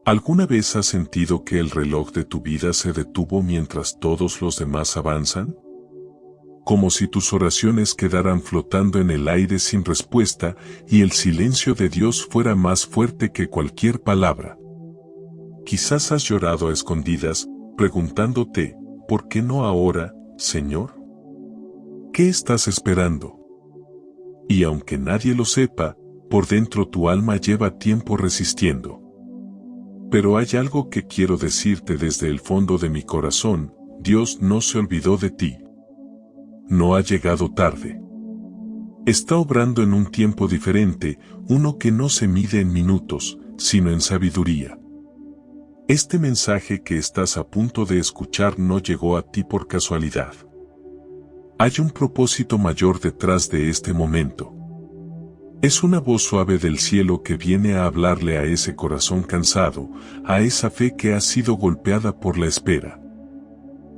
¿Alguna vez has sentido que el reloj de tu vida se detuvo mientras todos los demás avanzan? Como si tus oraciones quedaran flotando en el aire sin respuesta y el silencio de Dios fuera más fuerte que cualquier palabra. Quizás has llorado a escondidas, preguntándote, ¿por qué no ahora, Señor? ¿Qué estás esperando? Y aunque nadie lo sepa, por dentro tu alma lleva tiempo resistiendo. Pero hay algo que quiero decirte desde el fondo de mi corazón: Dios no se olvidó de ti. No ha llegado tarde. Está obrando en un tiempo diferente, uno que no se mide en minutos, sino en sabiduría. Este mensaje que estás a punto de escuchar no llegó a ti por casualidad. Hay un propósito mayor detrás de este momento. Es una voz suave del cielo que viene a hablarle a ese corazón cansado, a esa fe que ha sido golpeada por la espera.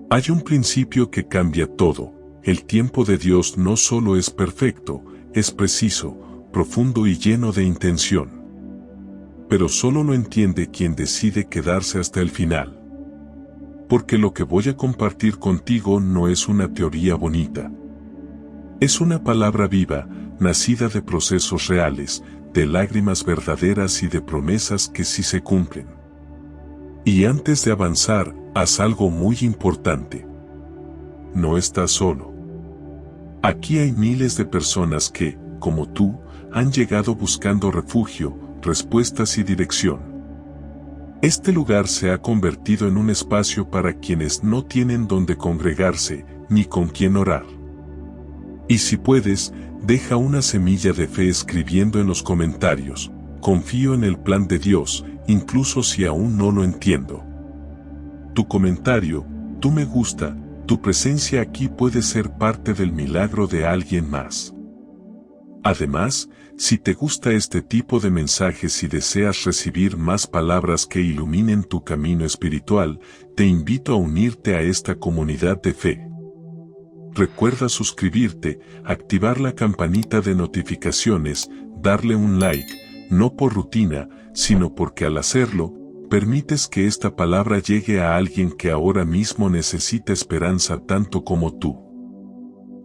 Hay un principio que cambia todo: el tiempo de Dios no solo es perfecto, es preciso, profundo y lleno de intención. Pero solo lo entiende quien decide quedarse hasta el final. Porque lo que voy a compartir contigo no es una teoría bonita. Es una palabra viva, nacida de procesos reales, de lágrimas verdaderas y de promesas que sí se cumplen. Y antes de avanzar, haz algo muy importante. No estás solo. Aquí hay miles de personas que, como tú, han llegado buscando refugio, respuestas y dirección. Este lugar se ha convertido en un espacio para quienes no tienen dónde congregarse, ni con quién orar. Y si puedes, deja una semilla de fe escribiendo en los comentarios: confío en el plan de Dios, incluso si aún no lo entiendo. Tu comentario, tu me gusta, tu presencia aquí puede ser parte del milagro de alguien más. Además, si te gusta este tipo de mensajes y deseas recibir más palabras que iluminen tu camino espiritual, te invito a unirte a esta comunidad de fe. Recuerda suscribirte, activar la campanita de notificaciones, darle un like, no por rutina, sino porque al hacerlo, permites que esta palabra llegue a alguien que ahora mismo necesita esperanza tanto como tú.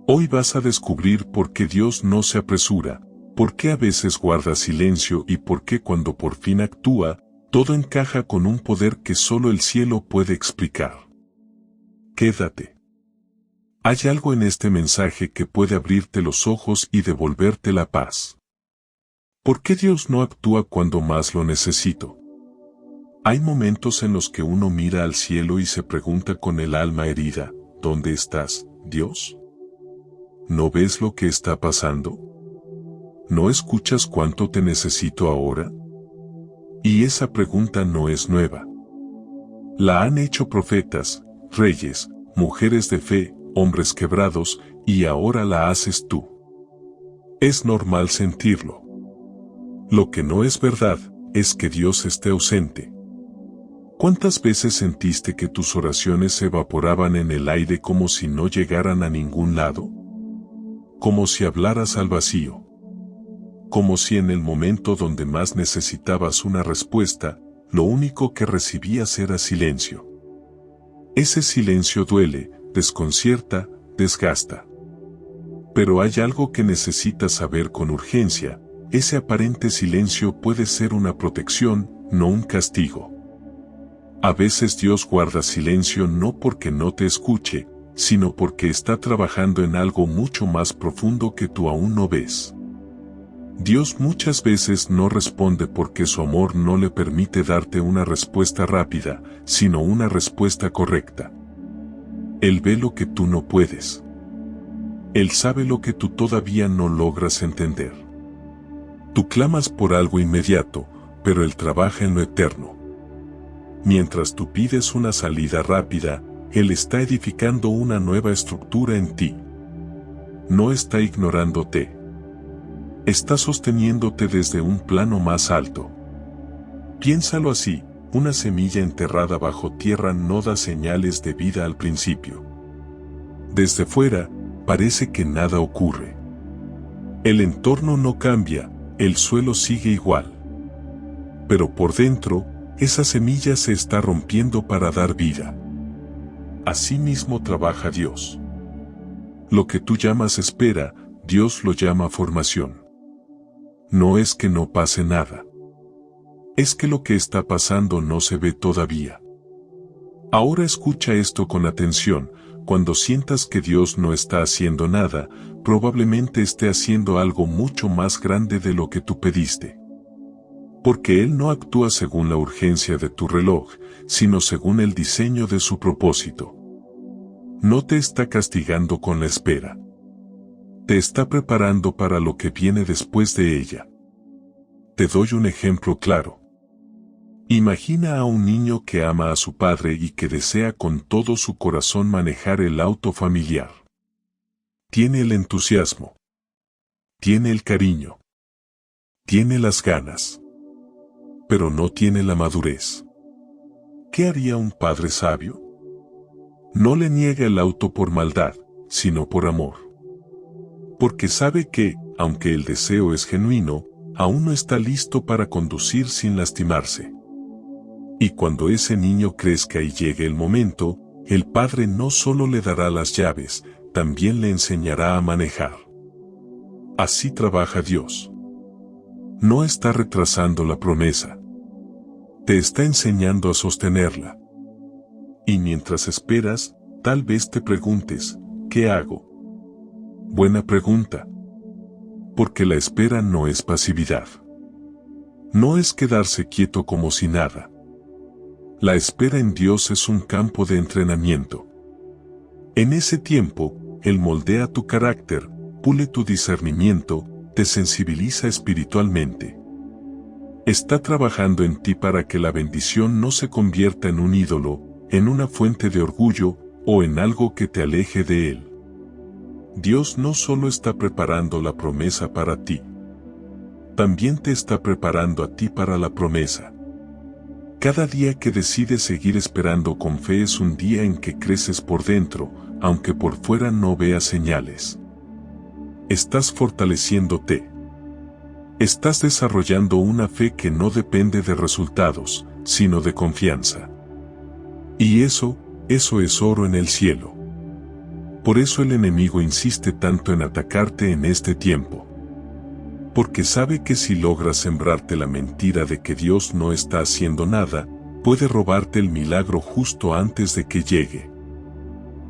Hoy vas a descubrir por qué Dios no se apresura, por qué a veces guarda silencio y por qué cuando por fin actúa, todo encaja con un poder que solo el cielo puede explicar. Quédate. Hay algo en este mensaje que puede abrirte los ojos y devolverte la paz. ¿Por qué Dios no actúa cuando más lo necesito? Hay momentos en los que uno mira al cielo y se pregunta con el alma herida: ¿dónde estás, Dios? ¿No ves lo que está pasando? ¿No escuchas cuánto te necesito ahora? Y esa pregunta no es nueva. La han hecho profetas, reyes, mujeres de fe, hombres quebrados, y ahora la haces tú. Es normal sentirlo. Lo que no es verdad es que Dios esté ausente. ¿Cuántas veces sentiste que tus oraciones se evaporaban en el aire como si no llegaran a ningún lado? Como si hablaras al vacío. Como si en el momento donde más necesitabas una respuesta, lo único que recibías era silencio. Ese silencio duele, desconcierta, desgasta. Pero hay algo que necesitas saber con urgencia: ese aparente silencio puede ser una protección, no un castigo. A veces Dios guarda silencio no porque no te escuche, sino porque está trabajando en algo mucho más profundo que tú aún no ves. Dios muchas veces no responde porque su amor no le permite darte una respuesta rápida, sino una respuesta correcta. Él ve lo que tú no puedes. Él sabe lo que tú todavía no logras entender. Tú clamas por algo inmediato, pero Él trabaja en lo eterno. Mientras tú pides una salida rápida, Él está edificando una nueva estructura en ti. No está ignorándote. Está sosteniéndote desde un plano más alto. Piénsalo así: una semilla enterrada bajo tierra no da señales de vida al principio. Desde fuera, parece que nada ocurre. El entorno no cambia, el suelo sigue igual. Pero por dentro, esa semilla se está rompiendo para dar vida. Asimismo trabaja Dios. Lo que tú llamas espera, Dios lo llama formación. No es que no pase nada. Es que lo que está pasando no se ve todavía. Ahora escucha esto con atención. Cuando sientas que Dios no está haciendo nada, probablemente esté haciendo algo mucho más grande de lo que tú pediste. Porque Él no actúa según la urgencia de tu reloj, sino según el diseño de su propósito. No te está castigando con la espera. Te está preparando para lo que viene después de ella. Te doy un ejemplo claro. Imagina a un niño que ama a su padre y que desea con todo su corazón manejar el auto familiar. Tiene el entusiasmo. Tiene el cariño. Tiene las ganas. Pero no tiene la madurez. ¿Qué haría un padre sabio? No le niega el auto por maldad, sino por amor. Porque sabe que, aunque el deseo es genuino, aún no está listo para conducir sin lastimarse. Y cuando ese niño crezca y llegue el momento, el padre no solo le dará las llaves, también le enseñará a manejar. Así trabaja Dios. No está retrasando la promesa. Te está enseñando a sostenerla. Y mientras esperas, tal vez te preguntes, ¿qué hago? Buena pregunta. Porque la espera no es pasividad. No es quedarse quieto como si nada. La espera en Dios es un campo de entrenamiento. En ese tiempo, Él moldea tu carácter, pule tu discernimiento, te sensibiliza espiritualmente. Está trabajando en ti para que la bendición no se convierta en un ídolo, en una fuente de orgullo, o en algo que te aleje de Él. Dios no solo está preparando la promesa para ti, también te está preparando a ti para la promesa. Cada día que decides seguir esperando con fe es un día en que creces por dentro, aunque por fuera no veas señales. Estás fortaleciéndote. Estás desarrollando una fe que no depende de resultados, sino de confianza. Y eso es oro en el cielo. Por eso el enemigo insiste tanto en atacarte en este tiempo. Porque sabe que si logras sembrarte la mentira de que Dios no está haciendo nada, puede robarte el milagro justo antes de que llegue.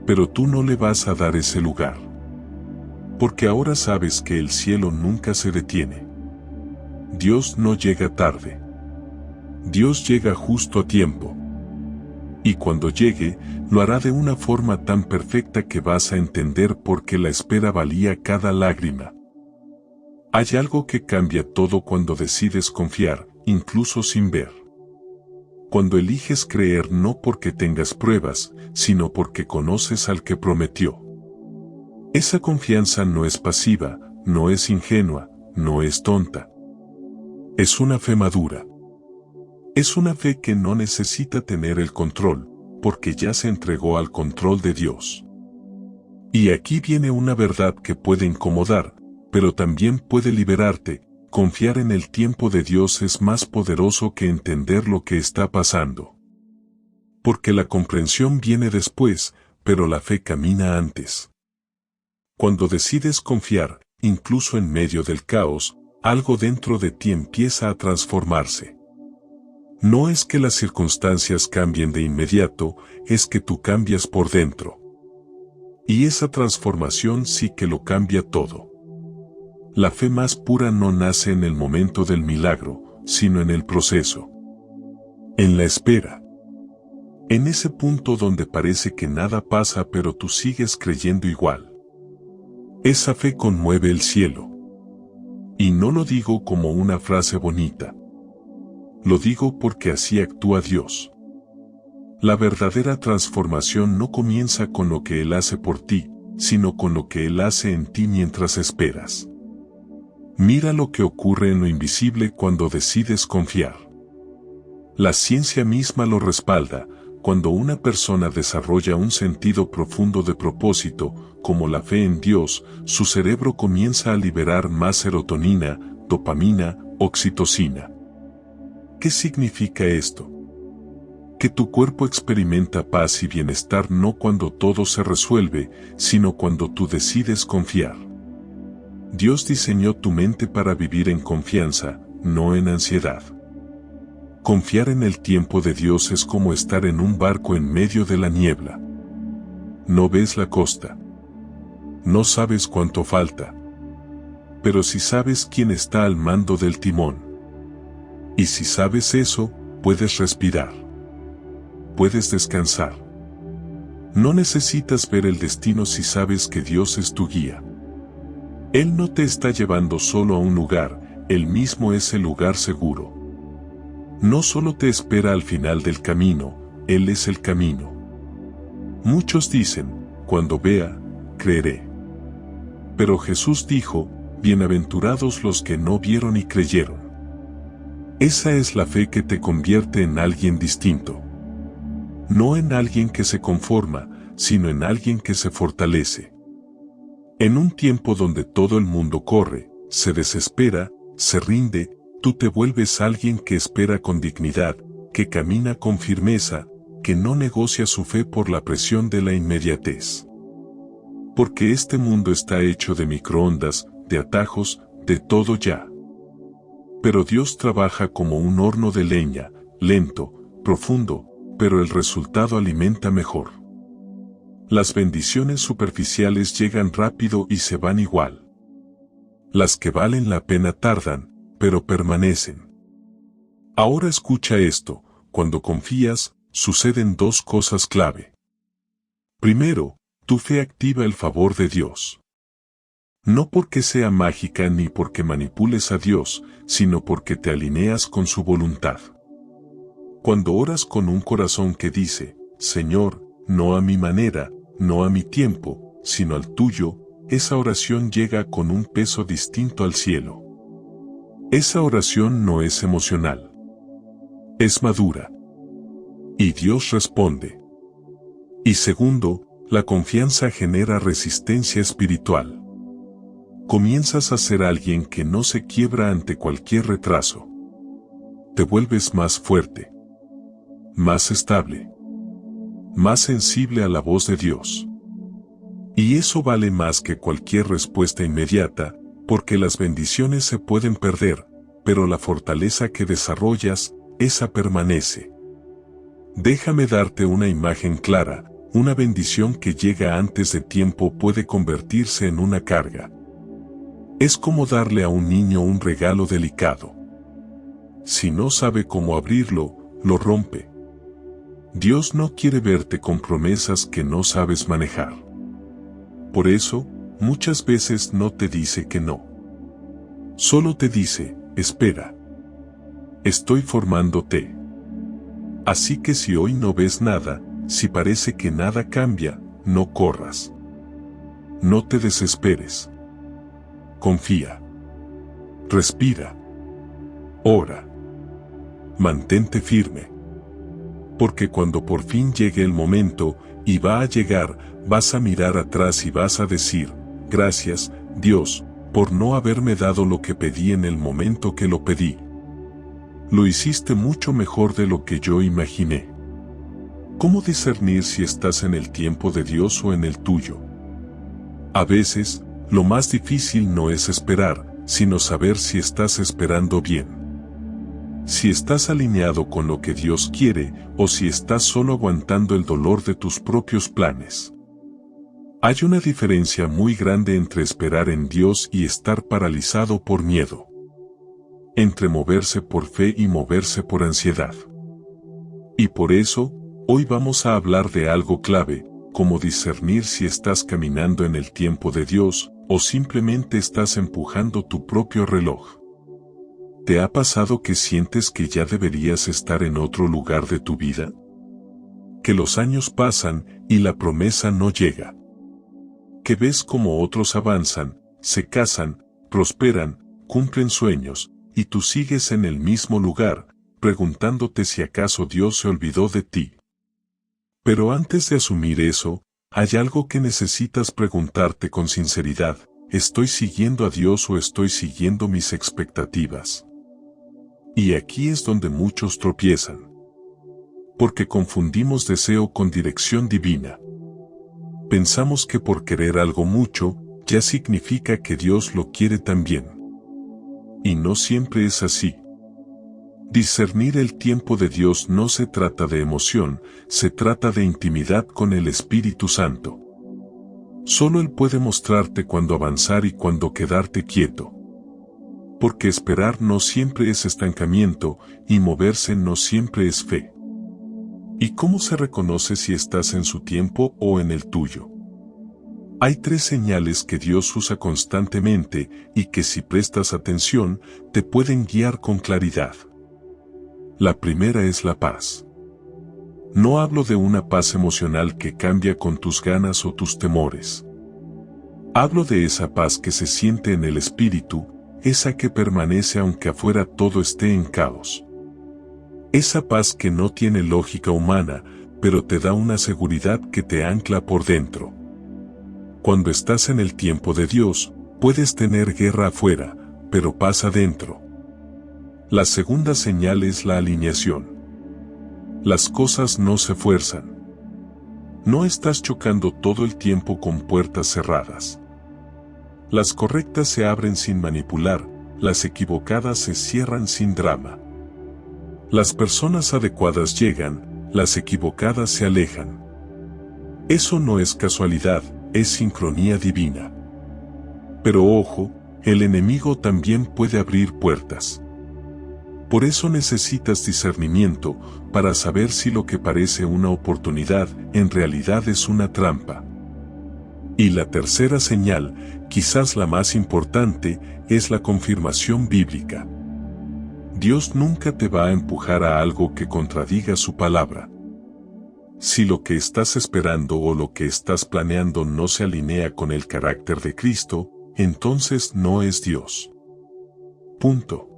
Pero tú no le vas a dar ese lugar. Porque ahora sabes que el cielo nunca se detiene. Dios no llega tarde. Dios llega justo a tiempo. Y cuando llegue, lo hará de una forma tan perfecta que vas a entender por qué la espera valía cada lágrima. Hay algo que cambia todo cuando decides confiar, incluso sin ver. Cuando eliges creer no porque tengas pruebas, sino porque conoces al que prometió. Esa confianza no es pasiva, no es ingenua, no es tonta. Es una fe madura. Es una fe que no necesita tener el control, porque ya se entregó al control de Dios. Y aquí viene una verdad que puede incomodar, pero también puede liberarte. Confiar en el tiempo de Dios es más poderoso que entender lo que está pasando. Porque la comprensión viene después, pero la fe camina antes. Cuando decides confiar, incluso en medio del caos, algo dentro de ti empieza a transformarse. No es que las circunstancias cambien de inmediato, es que tú cambias por dentro. Y esa transformación sí que lo cambia todo. La fe más pura no nace en el momento del milagro, sino en el proceso. En la espera. En ese punto donde parece que nada pasa pero tú sigues creyendo igual. Esa fe conmueve el cielo. Y no lo digo como una frase bonita. Lo digo porque así actúa Dios. La verdadera transformación no comienza con lo que Él hace por ti, sino con lo que Él hace en ti mientras esperas. Mira lo que ocurre en lo invisible cuando decides confiar. La ciencia misma lo respalda. Cuando una persona desarrolla un sentido profundo de propósito, como la fe en Dios, su cerebro comienza a liberar más serotonina, dopamina, oxitocina. ¿Qué significa esto? Que tu cuerpo experimenta paz y bienestar no cuando todo se resuelve, sino cuando tú decides confiar. Dios diseñó tu mente para vivir en confianza, no en ansiedad. Confiar en el tiempo de Dios es como estar en un barco en medio de la niebla. No ves la costa. No sabes cuánto falta. Pero si sabes quién está al mando del timón. Y si sabes eso, puedes respirar. Puedes descansar. No necesitas ver el destino si sabes que Dios es tu guía. Él no te está llevando solo a un lugar, Él mismo es el lugar seguro. No solo te espera al final del camino, Él es el camino. Muchos dicen, cuando vea, creeré. Pero Jesús dijo, bienaventurados los que no vieron y creyeron. Esa es la fe que te convierte en alguien distinto. No en alguien que se conforma, sino en alguien que se fortalece. En un tiempo donde todo el mundo corre, se desespera, se rinde, tú te vuelves alguien que espera con dignidad, que camina con firmeza, que no negocia su fe por la presión de la inmediatez. Porque este mundo está hecho de microondas, de atajos, de todo ya. Pero Dios trabaja como un horno de leña, lento, profundo, pero el resultado alimenta mejor. Las bendiciones superficiales llegan rápido y se van igual. Las que valen la pena tardan, pero permanecen. Ahora escucha esto, cuando confías, suceden dos cosas clave. Primero, tu fe activa el favor de Dios. No porque sea mágica ni porque manipules a Dios, sino porque te alineas con su voluntad. Cuando oras con un corazón que dice, Señor, no a mi manera, no a mi tiempo, sino al tuyo, esa oración llega con un peso distinto al cielo. Esa oración no es emocional. Es madura. Y Dios responde. Y segundo, la confianza genera resistencia espiritual. Comienzas a ser alguien que no se quiebra ante cualquier retraso. Te vuelves más fuerte, más estable, más sensible a la voz de Dios. Y eso vale más que cualquier respuesta inmediata, porque las bendiciones se pueden perder, pero la fortaleza que desarrollas, esa permanece. Déjame darte una imagen clara, una bendición que llega antes de tiempo puede convertirse en una carga. Es como darle a un niño un regalo delicado. Si no sabe cómo abrirlo, lo rompe. Dios no quiere verte con promesas que no sabes manejar. Por eso, muchas veces no te dice que no. Solo te dice, espera. Estoy formándote. Así que si hoy no ves nada, si parece que nada cambia, no corras. No te desesperes. Confía. Respira. Ora. Mantente firme. Porque cuando por fin llegue el momento, y va a llegar, vas a mirar atrás y vas a decir, gracias, Dios, por no haberme dado lo que pedí en el momento que lo pedí. Lo hiciste mucho mejor de lo que yo imaginé. ¿Cómo discernir si estás en el tiempo de Dios o en el tuyo? A veces, lo más difícil no es esperar, sino saber si estás esperando bien. Si estás alineado con lo que Dios quiere, o si estás solo aguantando el dolor de tus propios planes. Hay una diferencia muy grande entre esperar en Dios y estar paralizado por miedo. Entre moverse por fe y moverse por ansiedad. Y por eso, hoy vamos a hablar de algo clave, como discernir si estás caminando en el tiempo de Dios, o simplemente estás empujando tu propio reloj. ¿Te ha pasado que sientes que ya deberías estar en otro lugar de tu vida? Que los años pasan y la promesa no llega. Que ves como otros avanzan, se casan, prosperan, cumplen sueños, y tú sigues en el mismo lugar, preguntándote si acaso Dios se olvidó de ti. Pero antes de asumir eso, hay algo que necesitas preguntarte con sinceridad: ¿estoy siguiendo a Dios o estoy siguiendo mis expectativas? Y aquí es donde muchos tropiezan. porque confundimos deseo con dirección divina. Pensamos que por querer algo mucho, ya significa que Dios lo quiere también. Y no siempre es así. Discernir el tiempo de Dios no se trata de emoción, se trata de intimidad con el Espíritu Santo. Solo Él puede mostrarte cuándo avanzar y cuándo quedarte quieto. Porque esperar no siempre es estancamiento y moverse no siempre es fe. ¿Y cómo se reconoce si estás en su tiempo o en el tuyo? Hay 3 señales que Dios usa constantemente y que si prestas atención, te pueden guiar con claridad. La primera es la paz. No hablo de una paz emocional que cambia con tus ganas o tus temores. Hablo de esa paz que se siente en el espíritu, esa que permanece aunque afuera todo esté en caos. Esa paz que no tiene lógica humana, pero te da una seguridad que te ancla por dentro. Cuando estás en el tiempo de Dios, puedes tener guerra afuera, pero paz adentro. La segunda señal es la alineación. Las cosas no se fuerzan. No estás chocando todo el tiempo con puertas cerradas. Las correctas se abren sin manipular, las equivocadas se cierran sin drama. Las personas adecuadas llegan, las equivocadas se alejan. Eso no es casualidad, es sincronía divina. Pero ojo, el enemigo también puede abrir puertas. Por eso necesitas discernimiento para saber si lo que parece una oportunidad en realidad es una trampa. Y la tercera señal, quizás la más importante, es la confirmación bíblica. Dios nunca te va a empujar a algo que contradiga su palabra. Si lo que estás esperando o lo que estás planeando no se alinea con el carácter de Cristo, entonces no es Dios. Punto.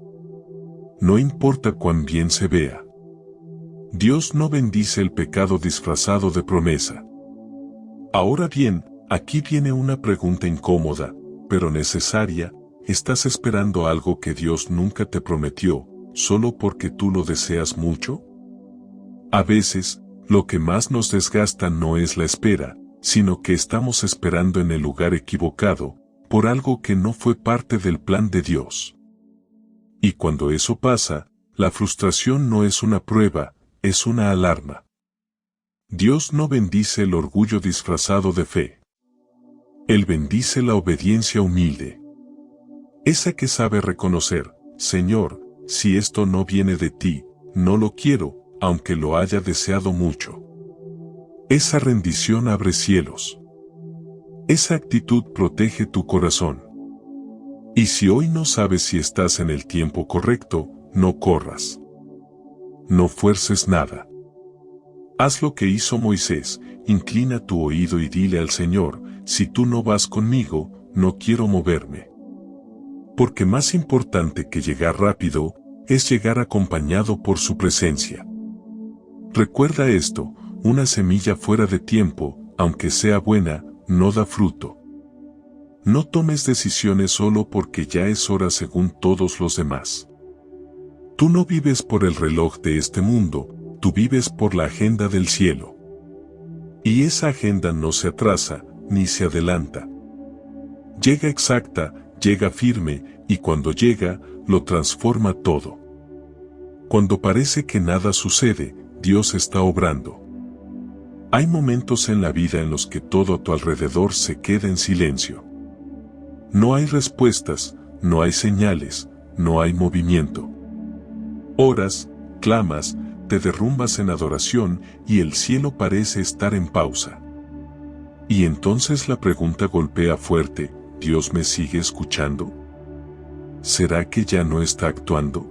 No importa cuán bien se vea. Dios no bendice el pecado disfrazado de promesa. Ahora bien, aquí viene una pregunta incómoda, pero necesaria. ¿Estás esperando algo que Dios nunca te prometió, solo porque tú lo deseas mucho? A veces, lo que más nos desgasta no es la espera, sino que estamos esperando en el lugar equivocado, por algo que no fue parte del plan de Dios. Y cuando eso pasa, la frustración no es una prueba, es una alarma. Dios no bendice el orgullo disfrazado de fe. Él bendice la obediencia humilde. Esa que sabe reconocer, Señor, si esto no viene de ti, no lo quiero, aunque lo haya deseado mucho. Esa rendición abre cielos. Esa actitud protege tu corazón. Y si hoy no sabes si estás en el tiempo correcto, no corras. No fuerces nada. Haz lo que hizo Moisés, inclina tu oído y dile al Señor, si tú no vas conmigo, no quiero moverme. Porque más importante que llegar rápido, es llegar acompañado por su presencia. Recuerda esto, una semilla fuera de tiempo, aunque sea buena, no da fruto. No tomes decisiones solo porque ya es hora según todos los demás. Tú no vives por el reloj de este mundo, tú vives por la agenda del cielo. Y esa agenda no se atrasa, ni se adelanta. Llega exacta, llega firme, y cuando llega, lo transforma todo. Cuando parece que nada sucede, Dios está obrando. Hay momentos en la vida en los que todo a tu alrededor se queda en silencio. No hay respuestas, no hay señales, no hay movimiento. Oras, clamas, te derrumbas en adoración y el cielo parece estar en pausa. Y entonces la pregunta golpea fuerte, ¿Dios me sigue escuchando? ¿Será que ya no está actuando?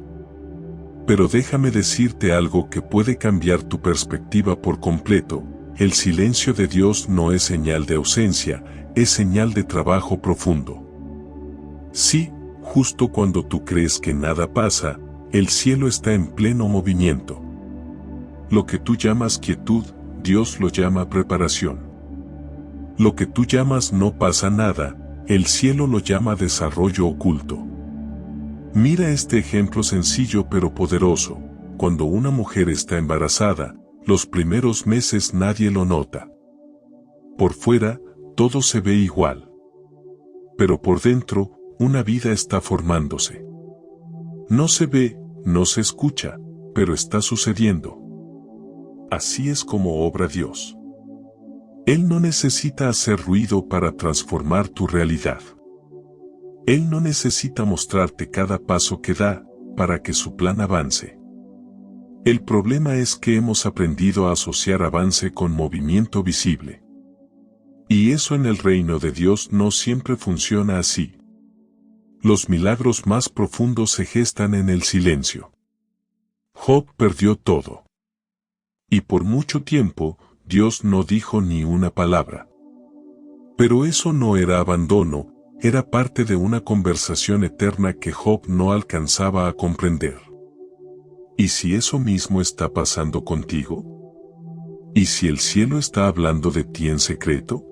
Pero déjame decirte algo que puede cambiar tu perspectiva por completo. El silencio de Dios no es señal de ausencia, es señal de trabajo profundo. Sí, justo cuando tú crees que nada pasa, el cielo está en pleno movimiento. Lo que tú llamas quietud, Dios lo llama preparación. Lo que tú llamas no pasa nada, el cielo lo llama desarrollo oculto. Mira este ejemplo sencillo pero poderoso. Cuando una mujer está embarazada, Los primeros meses nadie lo nota. Por fuera, todo se ve igual. Pero por dentro, una vida está formándose. No se ve, no se escucha, pero está sucediendo. Así es como obra Dios. Él no necesita hacer ruido para transformar tu realidad. Él no necesita mostrarte cada paso que da para que su plan avance. El problema es que hemos aprendido a asociar avance con movimiento visible. Y eso en el reino de Dios no siempre funciona así. Los milagros más profundos se gestan en el silencio. Job perdió todo. Y por mucho tiempo, Dios no dijo ni una palabra. Pero eso no era abandono, era parte de una conversación eterna que Job no alcanzaba a comprender. ¿Y si eso mismo está pasando contigo? ¿Y si el cielo está hablando de ti en secreto?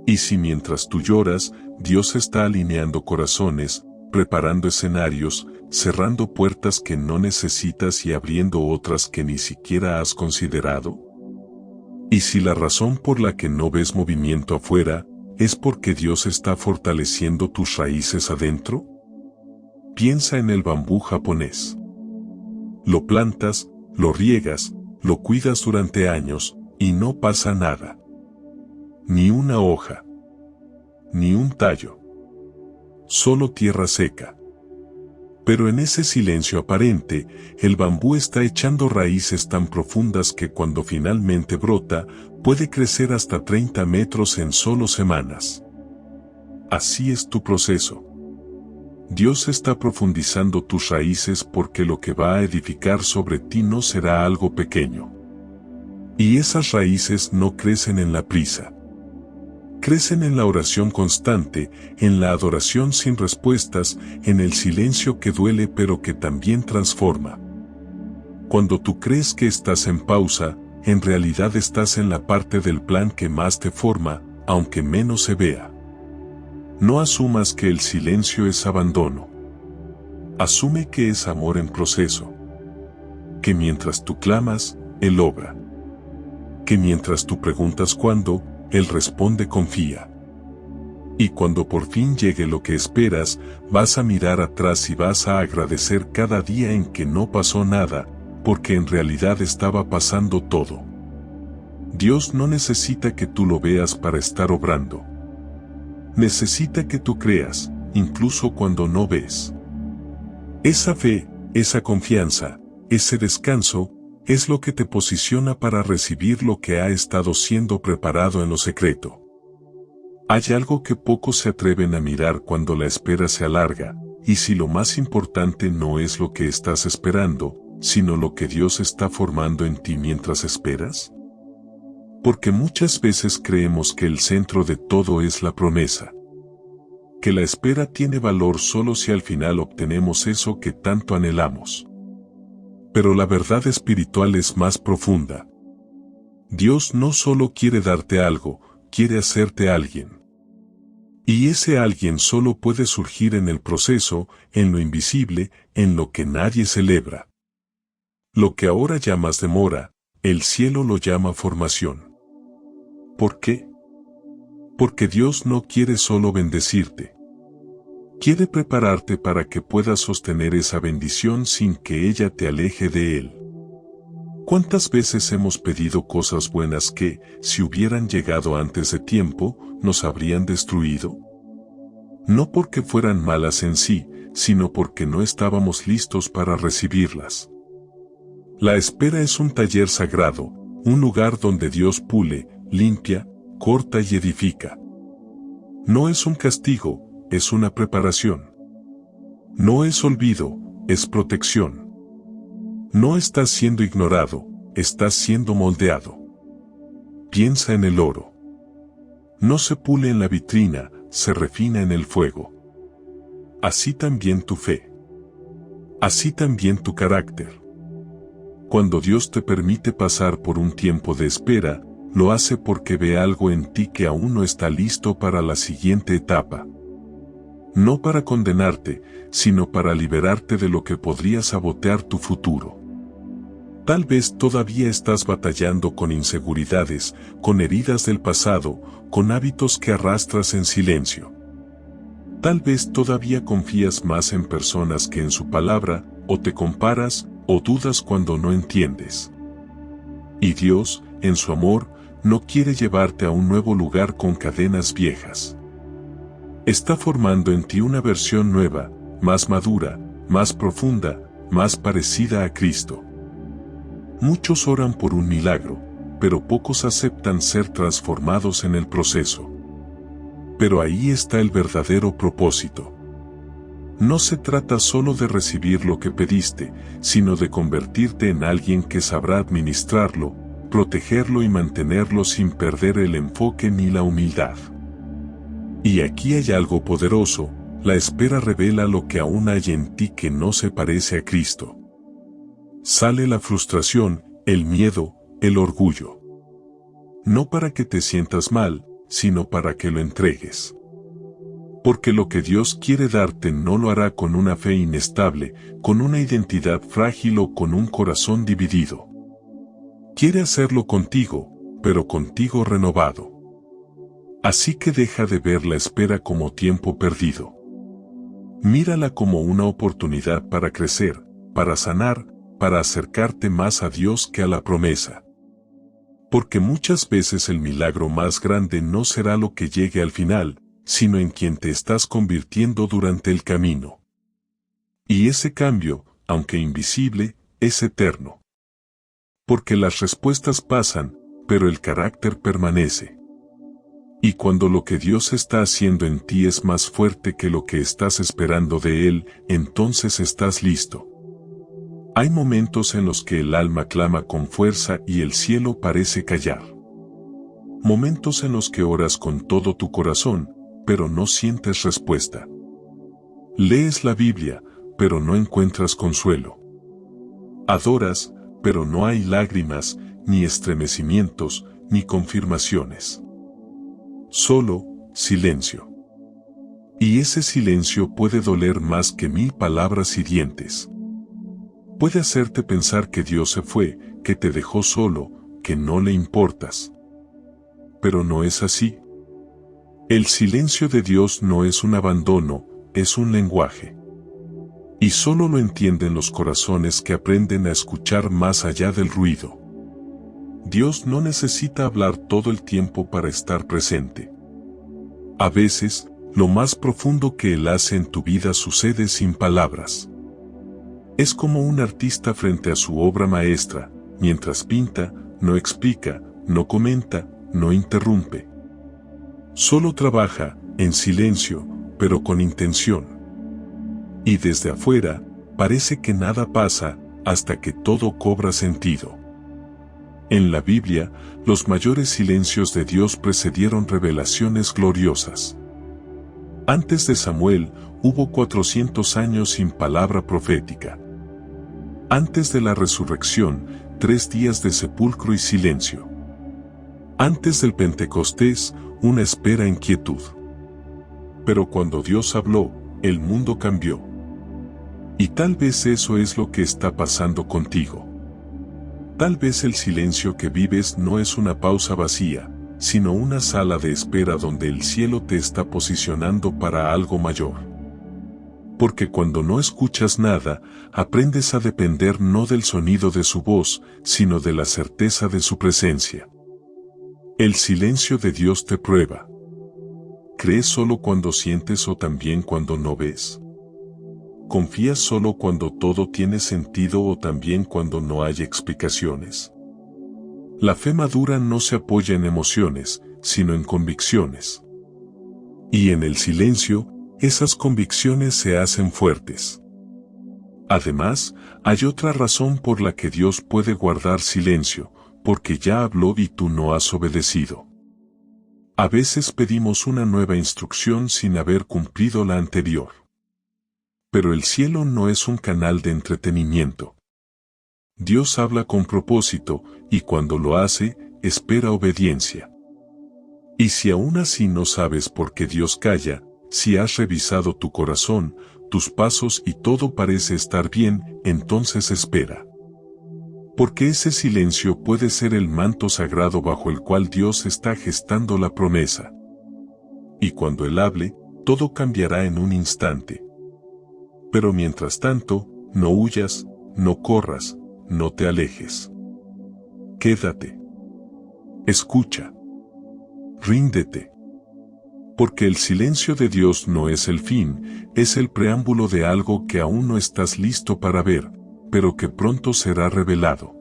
¿Y si mientras tú lloras, Dios está alineando corazones, preparando escenarios, cerrando puertas que no necesitas y abriendo otras que ni siquiera has considerado? ¿Y si la razón por la que no ves movimiento afuera es porque Dios está fortaleciendo tus raíces adentro? Piensa en el bambú japonés. Lo plantas, lo riegas, lo cuidas durante años, y no pasa nada. Ni una hoja. Ni un tallo. Solo tierra seca. Pero en ese silencio aparente, el bambú está echando raíces tan profundas que cuando finalmente brota, puede crecer hasta 30 metros en solo semanas. Así es tu proceso. Dios está profundizando tus raíces porque lo que va a edificar sobre ti no será algo pequeño. Y esas raíces no crecen en la prisa. Crecen en la oración constante, en la adoración sin respuestas, en el silencio que duele pero que también transforma. Cuando tú crees que estás en pausa, en realidad estás en la parte del plan que más te forma, aunque menos se vea. No asumas que el silencio es abandono. Asume que es amor en proceso. Que mientras tú clamas, Él obra. Que mientras tú preguntas cuándo, Él responde confía. Y cuando por fin llegue lo que esperas, vas a mirar atrás y vas a agradecer cada día en que no pasó nada, porque en realidad estaba pasando todo. Dios no necesita que tú lo veas para estar obrando. Necesita que tú creas, incluso cuando no ves. Esa fe, esa confianza, ese descanso, es lo que te posiciona para recibir lo que ha estado siendo preparado en lo secreto. Hay algo que pocos se atreven a mirar cuando la espera se alarga, y si lo más importante no es lo que estás esperando, sino lo que Dios está formando en ti mientras esperas. Porque muchas veces creemos que el centro de todo es la promesa. Que la espera tiene valor solo si al final obtenemos eso que tanto anhelamos. Pero la verdad espiritual es más profunda. Dios no solo quiere darte algo, quiere hacerte alguien. Y ese alguien solo puede surgir en el proceso, en lo invisible, en lo que nadie celebra. Lo que ahora llamas demora, el cielo lo llama formación. ¿Por qué? Porque Dios no quiere solo bendecirte. Quiere prepararte para que puedas sostener esa bendición sin que ella te aleje de Él. ¿Cuántas veces hemos pedido cosas buenas que, si hubieran llegado antes de tiempo, nos habrían destruido? No porque fueran malas en sí, sino porque no estábamos listos para recibirlas. La espera es un taller sagrado, un lugar donde Dios pule, limpia, corta y edifica. No es un castigo, es una preparación. No es olvido, es protección. No estás siendo ignorado, estás siendo moldeado. Piensa en el oro. No se pule en la vitrina, se refina en el fuego. Así también tu fe. Así también tu carácter. Cuando Dios te permite pasar por un tiempo de espera, lo hace porque ve algo en ti que aún no está listo para la siguiente etapa. No para condenarte, sino para liberarte de lo que podría sabotear tu futuro. Tal vez todavía estás batallando con inseguridades, con heridas del pasado, con hábitos que arrastras en silencio. Tal vez todavía confías más en personas que en su palabra, o te comparas, o dudas cuando no entiendes. Y Dios, en su amor, no quiere llevarte a un nuevo lugar con cadenas viejas. Está formando en ti una versión nueva, más madura, más profunda, más parecida a Cristo. Muchos oran por un milagro, pero pocos aceptan ser transformados en el proceso. Pero ahí está el verdadero propósito. No se trata solo de recibir lo que pediste, sino de convertirte en alguien que sabrá administrarlo, protegerlo y mantenerlo sin perder el enfoque ni la humildad. Y aquí hay algo poderoso: la espera revela lo que aún hay en ti que no se parece a Cristo. Sale la frustración, el miedo, el orgullo. No para que te sientas mal, sino para que lo entregues. Porque lo que Dios quiere darte no lo hará con una fe inestable, con una identidad frágil o con un corazón dividido. Quiere hacerlo contigo, pero contigo renovado. Así que deja de ver la espera como tiempo perdido. Mírala como una oportunidad para crecer, para sanar, para acercarte más a Dios que a la promesa. Porque muchas veces el milagro más grande no será lo que llegue al final, sino en quien te estás convirtiendo durante el camino. Y ese cambio, aunque invisible, es eterno. Porque las respuestas pasan, pero el carácter permanece. Y cuando lo que Dios está haciendo en ti es más fuerte que lo que estás esperando de Él, entonces estás listo. Hay momentos en los que el alma clama con fuerza y el cielo parece callar. Momentos en los que oras con todo tu corazón, pero no sientes respuesta. Lees la Biblia, pero no encuentras consuelo. Adoras, pero no hay lágrimas, ni estremecimientos, ni confirmaciones. Solo silencio. Y ese silencio puede doler más que 1000 palabras hirientes. Puede hacerte pensar que Dios se fue, que te dejó solo, que no le importas. Pero no es así. El silencio de Dios no es un abandono, es un lenguaje. Y solo lo entienden los corazones que aprenden a escuchar más allá del ruido. Dios no necesita hablar todo el tiempo para estar presente. A veces, lo más profundo que Él hace en tu vida sucede sin palabras. Es como un artista frente a su obra maestra: mientras pinta, no explica, no comenta, no interrumpe. Solo trabaja, en silencio, pero con intención. Y desde afuera, parece que nada pasa, hasta que todo cobra sentido. En la Biblia, los mayores silencios de Dios precedieron revelaciones gloriosas. Antes de Samuel, hubo 400 años sin palabra profética. Antes de la resurrección, 3 días de sepulcro y silencio. Antes del Pentecostés, una espera en quietud. Pero cuando Dios habló, el mundo cambió. Y tal vez eso es lo que está pasando contigo. Tal vez el silencio que vives no es una pausa vacía, sino una sala de espera donde el cielo te está posicionando para algo mayor. Porque cuando no escuchas nada, aprendes a depender no del sonido de su voz, sino de la certeza de su presencia. El silencio de Dios te prueba. ¿Crees solo cuando sientes o también cuando no ves? ¿Confías solo cuando todo tiene sentido o también cuando no hay explicaciones? La fe madura no se apoya en emociones, sino en convicciones. Y en el silencio, esas convicciones se hacen fuertes. Además, hay otra razón por la que Dios puede guardar silencio: porque ya habló y tú no has obedecido. A veces pedimos una nueva instrucción sin haber cumplido la anterior. Pero el cielo no es un canal de entretenimiento. Dios habla con propósito, y cuando lo hace, espera obediencia. Y si aún así no sabes por qué Dios calla, si has revisado tu corazón, tus pasos y todo parece estar bien, entonces espera. Porque ese silencio puede ser el manto sagrado bajo el cual Dios está gestando la promesa. Y cuando Él hable, todo cambiará en un instante. Pero mientras tanto, no huyas, no corras, no te alejes. Quédate. Escucha. Ríndete. Porque el silencio de Dios no es el fin, es el preámbulo de algo que aún no estás listo para ver, pero que pronto será revelado.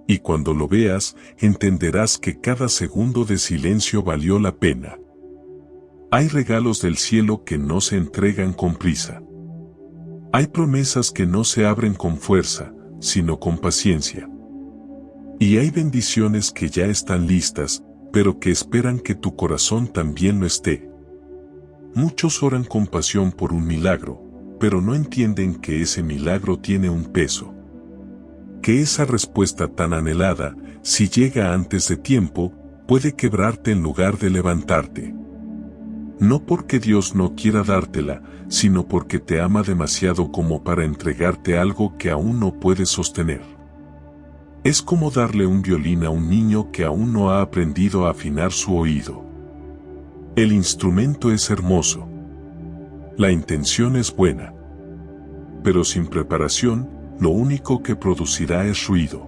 Y cuando lo veas, entenderás que cada segundo de silencio valió la pena. Hay regalos del cielo que no se entregan con prisa. Hay promesas que no se abren con fuerza, sino con paciencia. Y hay bendiciones que ya están listas, pero que esperan que tu corazón también lo esté. Muchos oran con pasión por un milagro, pero no entienden que ese milagro tiene un peso. Que esa respuesta tan anhelada, si llega antes de tiempo, puede quebrarte en lugar de levantarte. No porque Dios no quiera dártela, sino porque te ama demasiado como para entregarte algo que aún no puedes sostener. Es como darle un violín a un niño que aún no ha aprendido a afinar su oído. El instrumento es hermoso. La intención es buena. Pero sin preparación, lo único que producirá es ruido.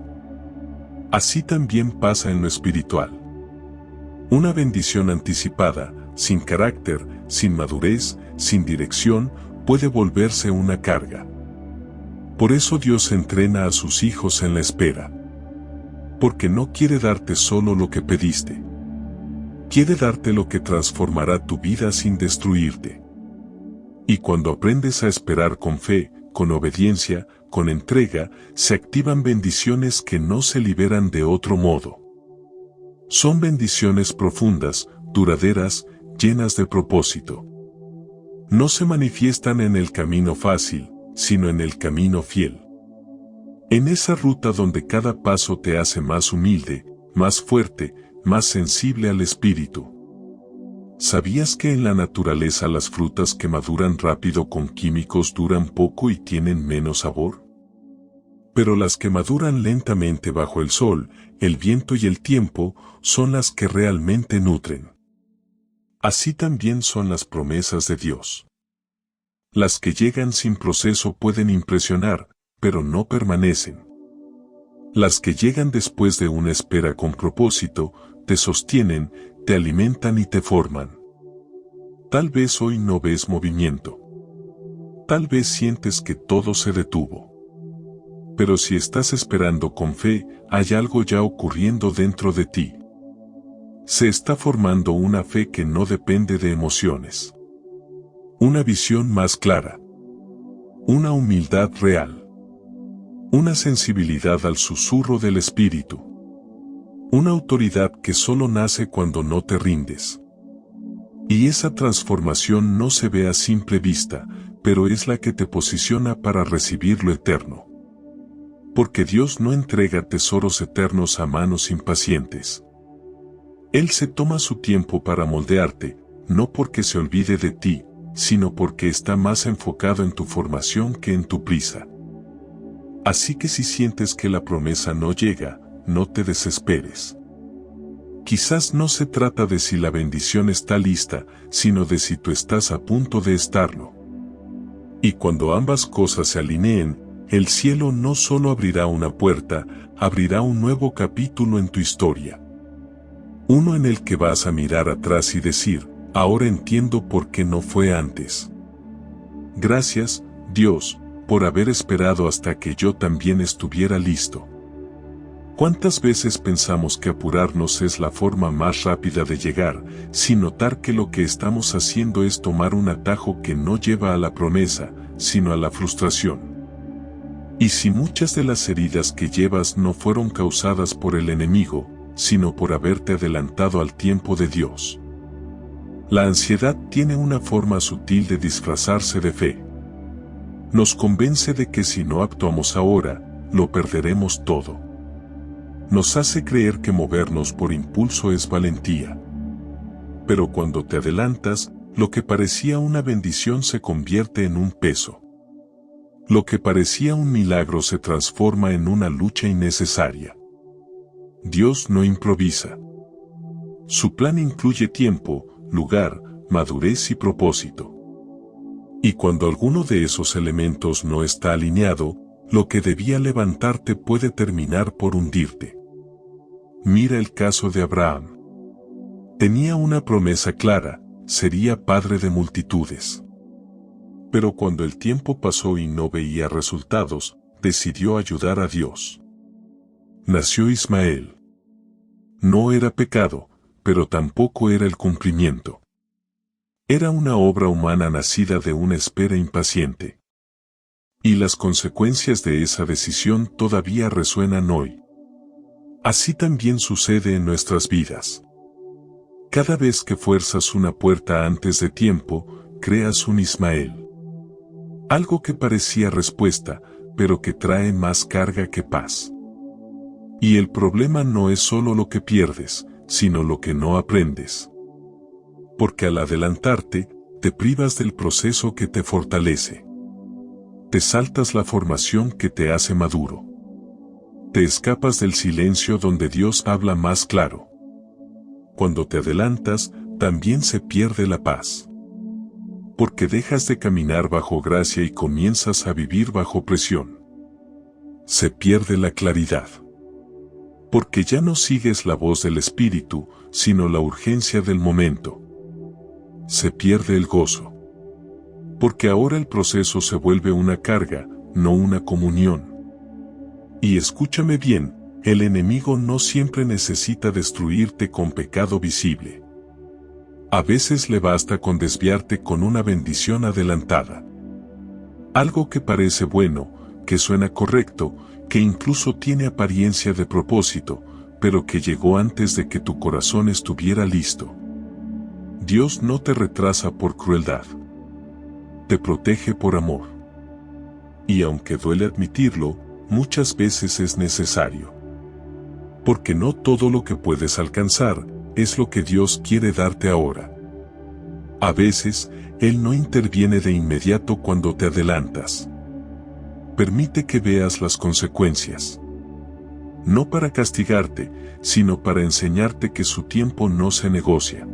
Así también pasa en lo espiritual. Una bendición anticipada, sin carácter, sin madurez, sin dirección, puede volverse una carga. Por eso Dios entrena a sus hijos en la espera. Porque no quiere darte solo lo que pediste. Quiere darte lo que transformará tu vida sin destruirte. Y cuando aprendes a esperar con fe, con obediencia, con entrega, se activan bendiciones que no se liberan de otro modo. Son bendiciones profundas, duraderas, llenas de propósito. No se manifiestan en el camino fácil, sino en el camino fiel. En esa ruta donde cada paso te hace más humilde, más fuerte, más sensible al espíritu. ¿Sabías que en la naturaleza las frutas que maduran rápido con químicos duran poco y tienen menos sabor? Pero las que maduran lentamente bajo el sol, el viento y el tiempo, son las que realmente nutren. Así también son las promesas de Dios. Las que llegan sin proceso pueden impresionar, pero no permanecen. Las que llegan después de una espera con propósito, te sostienen, te alimentan y te forman. Tal vez hoy no ves movimiento. Tal vez sientes que todo se detuvo. Pero si estás esperando con fe, hay algo ya ocurriendo dentro de ti. Se está formando una fe que no depende de emociones. Una visión más clara. Una humildad real. Una sensibilidad al susurro del espíritu. Una autoridad que solo nace cuando no te rindes. Y esa transformación no se ve a simple vista, pero es la que te posiciona para recibir lo eterno. Porque Dios no entrega tesoros eternos a manos impacientes. Él se toma su tiempo para moldearte, no porque se olvide de ti, sino porque está más enfocado en tu formación que en tu prisa. Así que si sientes que la promesa no llega, no te desesperes. Quizás no se trata de si la bendición está lista, sino de si tú estás a punto de estarlo. Y cuando ambas cosas se alineen, el cielo no solo abrirá una puerta, abrirá un nuevo capítulo en tu historia. Uno en el que vas a mirar atrás y decir, ahora entiendo por qué no fue antes. Gracias, Dios, por haber esperado hasta que yo también estuviera listo. ¿Cuántas veces pensamos que apurarnos es la forma más rápida de llegar, sin notar que lo que estamos haciendo es tomar un atajo que no lleva a la promesa, sino a la frustración? Y si muchas de las heridas que llevas no fueron causadas por el enemigo, sino por haberte adelantado al tiempo de Dios. La ansiedad tiene una forma sutil de disfrazarse de fe. Nos convence de que si no actuamos ahora, lo perderemos todo. Nos hace creer que movernos por impulso es valentía. Pero cuando te adelantas, lo que parecía una bendición se convierte en un peso. Lo que parecía un milagro se transforma en una lucha innecesaria. Dios no improvisa. Su plan incluye tiempo, lugar, madurez y propósito. Y cuando alguno de esos elementos no está alineado, lo que debía levantarte puede terminar por hundirte. Mira el caso de Abraham. Tenía una promesa clara, sería padre de multitudes. Pero cuando el tiempo pasó y no veía resultados, decidió ayudar a Dios. Nació Ismael. No era pecado, pero tampoco era el cumplimiento. Era una obra humana nacida de una espera impaciente. Y las consecuencias de esa decisión todavía resuenan hoy. Así también sucede en nuestras vidas. Cada vez que fuerzas una puerta antes de tiempo, creas un Ismael. Algo que parecía respuesta, pero que trae más carga que paz. Y el problema no es solo lo que pierdes, sino lo que no aprendes. Porque al adelantarte, te privas del proceso que te fortalece. Te saltas la formación que te hace maduro. Te escapas del silencio donde Dios habla más claro. Cuando te adelantas, también se pierde la paz. Porque dejas de caminar bajo gracia y comienzas a vivir bajo presión. Se pierde la claridad. Porque ya no sigues la voz del Espíritu, sino la urgencia del momento. Se pierde el gozo. Porque ahora el proceso se vuelve una carga, no una comunión. Y escúchame bien, el enemigo no siempre necesita destruirte con pecado visible. A veces le basta con desviarte con una bendición adelantada. Algo que parece bueno, que suena correcto, que incluso tiene apariencia de propósito, pero que llegó antes de que tu corazón estuviera listo. Dios no te retrasa por crueldad. Te protege por amor. Y aunque duele admitirlo, muchas veces es necesario. Porque no todo lo que puedes alcanzar es lo que Dios quiere darte ahora. A veces, Él no interviene de inmediato cuando te adelantas. Permite que veas las consecuencias. No para castigarte, sino para enseñarte que su tiempo no se negocia.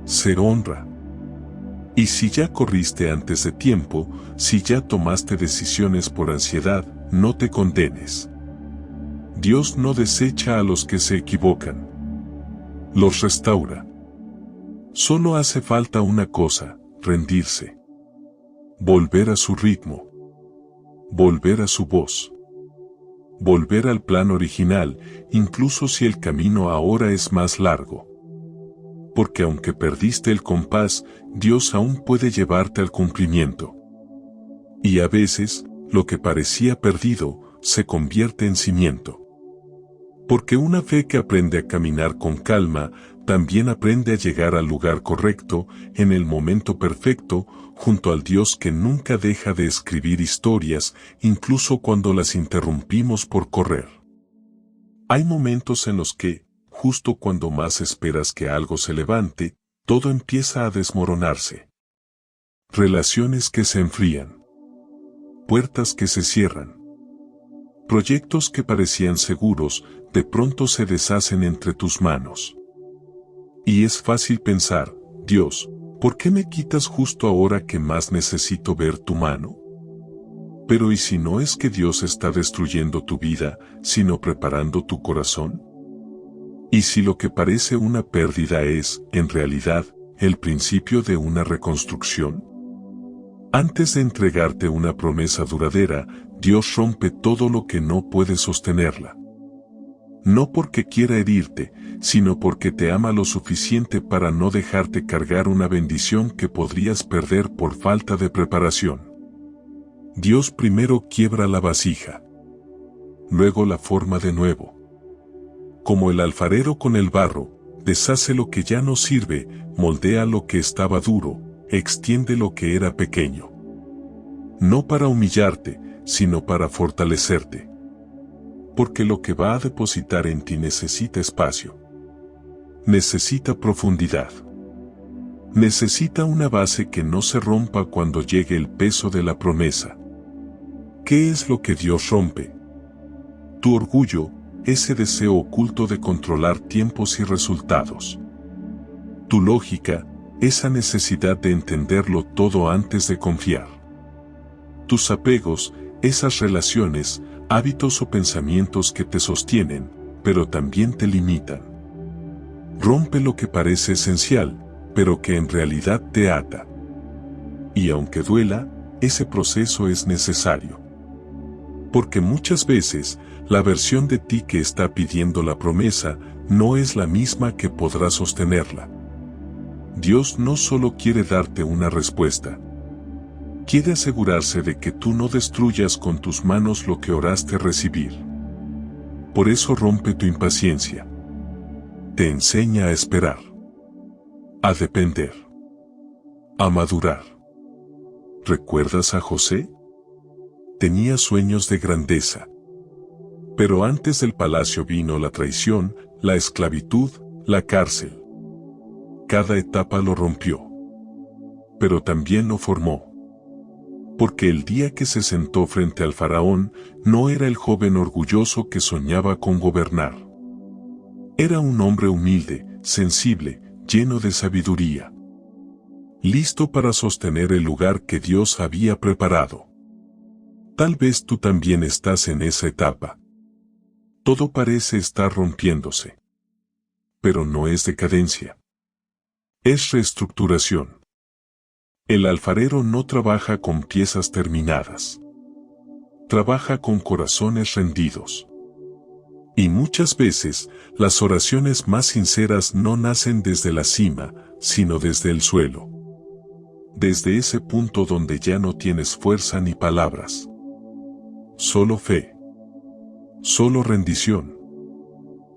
Se honra. Y si ya corriste antes de tiempo, si ya tomaste decisiones por ansiedad, no te condenes. Dios no desecha a los que se equivocan. Los restaura. Solo hace falta una cosa, rendirse. Volver a su ritmo. Volver a su voz. Volver al plan original, incluso si el camino ahora es más largo. Porque aunque perdiste el compás, Dios aún puede llevarte al cumplimiento. Y a veces, lo que parecía perdido, se convierte en cimiento. Porque una fe que aprende a caminar con calma, también aprende a llegar al lugar correcto, en el momento perfecto, junto al Dios que nunca deja de escribir historias, incluso cuando las interrumpimos por correr. Hay momentos en los que, justo cuando más esperas que algo se levante, todo empieza a desmoronarse. Relaciones que se enfrían. Puertas que se cierran. Proyectos que parecían seguros, de pronto se deshacen entre tus manos. Y es fácil pensar, Dios, ¿por qué me quitas justo ahora que más necesito ver tu mano? Pero ¿y si no es que Dios está destruyendo tu vida, sino preparando tu corazón? ¿Y si lo que parece una pérdida es, en realidad, el principio de una reconstrucción? Antes de entregarte una promesa duradera, Dios rompe todo lo que no puede sostenerla. No porque quiera herirte, sino porque te ama lo suficiente para no dejarte cargar una bendición que podrías perder por falta de preparación. Dios primero quiebra la vasija. Luego la forma de nuevo. Como el alfarero con el barro, deshace lo que ya no sirve, moldea lo que estaba duro, extiende lo que era pequeño. No para humillarte, sino para fortalecerte. Porque lo que va a depositar en ti necesita espacio. Necesita profundidad. Necesita una base que no se rompa cuando llegue el peso de la promesa. ¿Qué es lo que Dios rompe? Tu orgullo, ese deseo oculto de controlar tiempos y resultados. Tu lógica, esa necesidad de entenderlo todo antes de confiar. Tus apegos, esas relaciones, hábitos o pensamientos que te sostienen, pero también te limitan. Rompe lo que parece esencial, pero que en realidad te ata. Y aunque duela, ese proceso es necesario. Porque muchas veces, la versión de ti que está pidiendo la promesa no es la misma que podrá sostenerla. Dios no solo quiere darte una respuesta. Quiere asegurarse de que tú no destruyas con tus manos lo que oraste recibir. Por eso rompe tu impaciencia. Te enseña a esperar. A depender. A madurar. ¿Recuerdas a José? Tenía sueños de grandeza. Pero antes del palacio vino la traición, la esclavitud, la cárcel. Cada etapa lo rompió. Pero también lo formó. Porque el día que se sentó frente al faraón, no era el joven orgulloso que soñaba con gobernar. Era un hombre humilde, sensible, lleno de sabiduría. Listo para sostener el lugar que Dios había preparado. Tal vez tú también estás en esa etapa. Todo parece estar rompiéndose. Pero no es decadencia. Es reestructuración. El alfarero no trabaja con piezas terminadas. Trabaja con corazones rendidos. Y muchas veces, las oraciones más sinceras no nacen desde la cima, sino desde el suelo. Desde ese punto donde ya no tienes fuerza ni palabras. Solo fe. Solo rendición.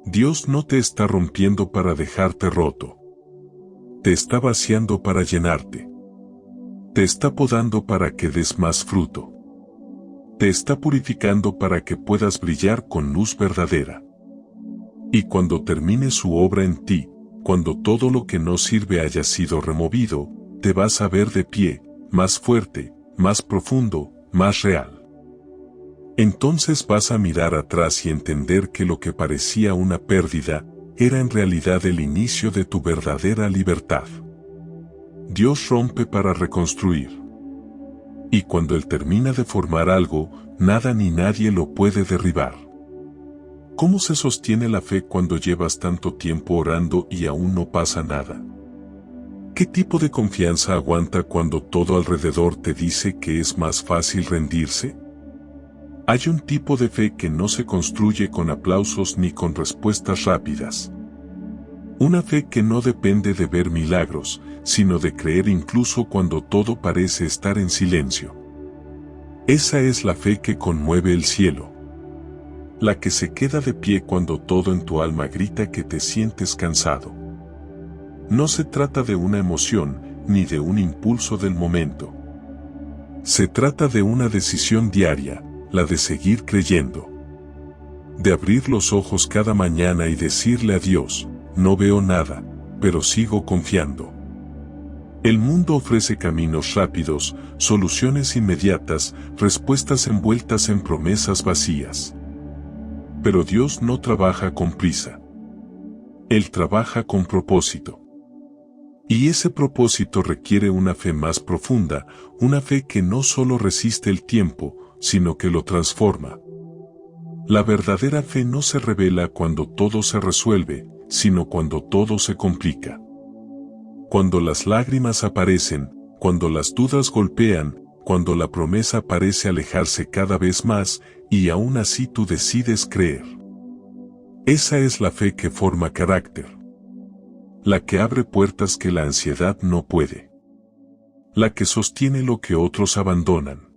Dios no te está rompiendo para dejarte roto. Te está vaciando para llenarte. Te está podando para que des más fruto. Te está purificando para que puedas brillar con luz verdadera. Y cuando termine su obra en ti, cuando todo lo que no sirve haya sido removido, te vas a ver de pie, más fuerte, más profundo, más real. Entonces vas a mirar atrás y entender que lo que parecía una pérdida, era en realidad el inicio de tu verdadera libertad. Dios rompe para reconstruir. Y cuando Él termina de formar algo, nada ni nadie lo puede derribar. ¿Cómo se sostiene la fe cuando llevas tanto tiempo orando y aún no pasa nada? ¿Qué tipo de confianza aguanta cuando todo alrededor te dice que es más fácil rendirse? Hay un tipo de fe que no se construye con aplausos ni con respuestas rápidas. Una fe que no depende de ver milagros, sino de creer incluso cuando todo parece estar en silencio. Esa es la fe que conmueve el cielo. La que se queda de pie cuando todo en tu alma grita que te sientes cansado. No se trata de una emoción, ni de un impulso del momento. Se trata de una decisión diaria, la de seguir creyendo. De abrir los ojos cada mañana y decirle a Dios, no veo nada, pero sigo confiando. El mundo ofrece caminos rápidos, soluciones inmediatas, respuestas envueltas en promesas vacías. Pero Dios no trabaja con prisa. Él trabaja con propósito. Y ese propósito requiere una fe más profunda, una fe que no solo resiste el tiempo, sino que lo transforma. La verdadera fe no se revela cuando todo se resuelve, sino cuando todo se complica. Cuando las lágrimas aparecen, cuando las dudas golpean, cuando la promesa parece alejarse cada vez más, y aún así tú decides creer. Esa es la fe que forma carácter. La que abre puertas que la ansiedad no puede. La que sostiene lo que otros abandonan.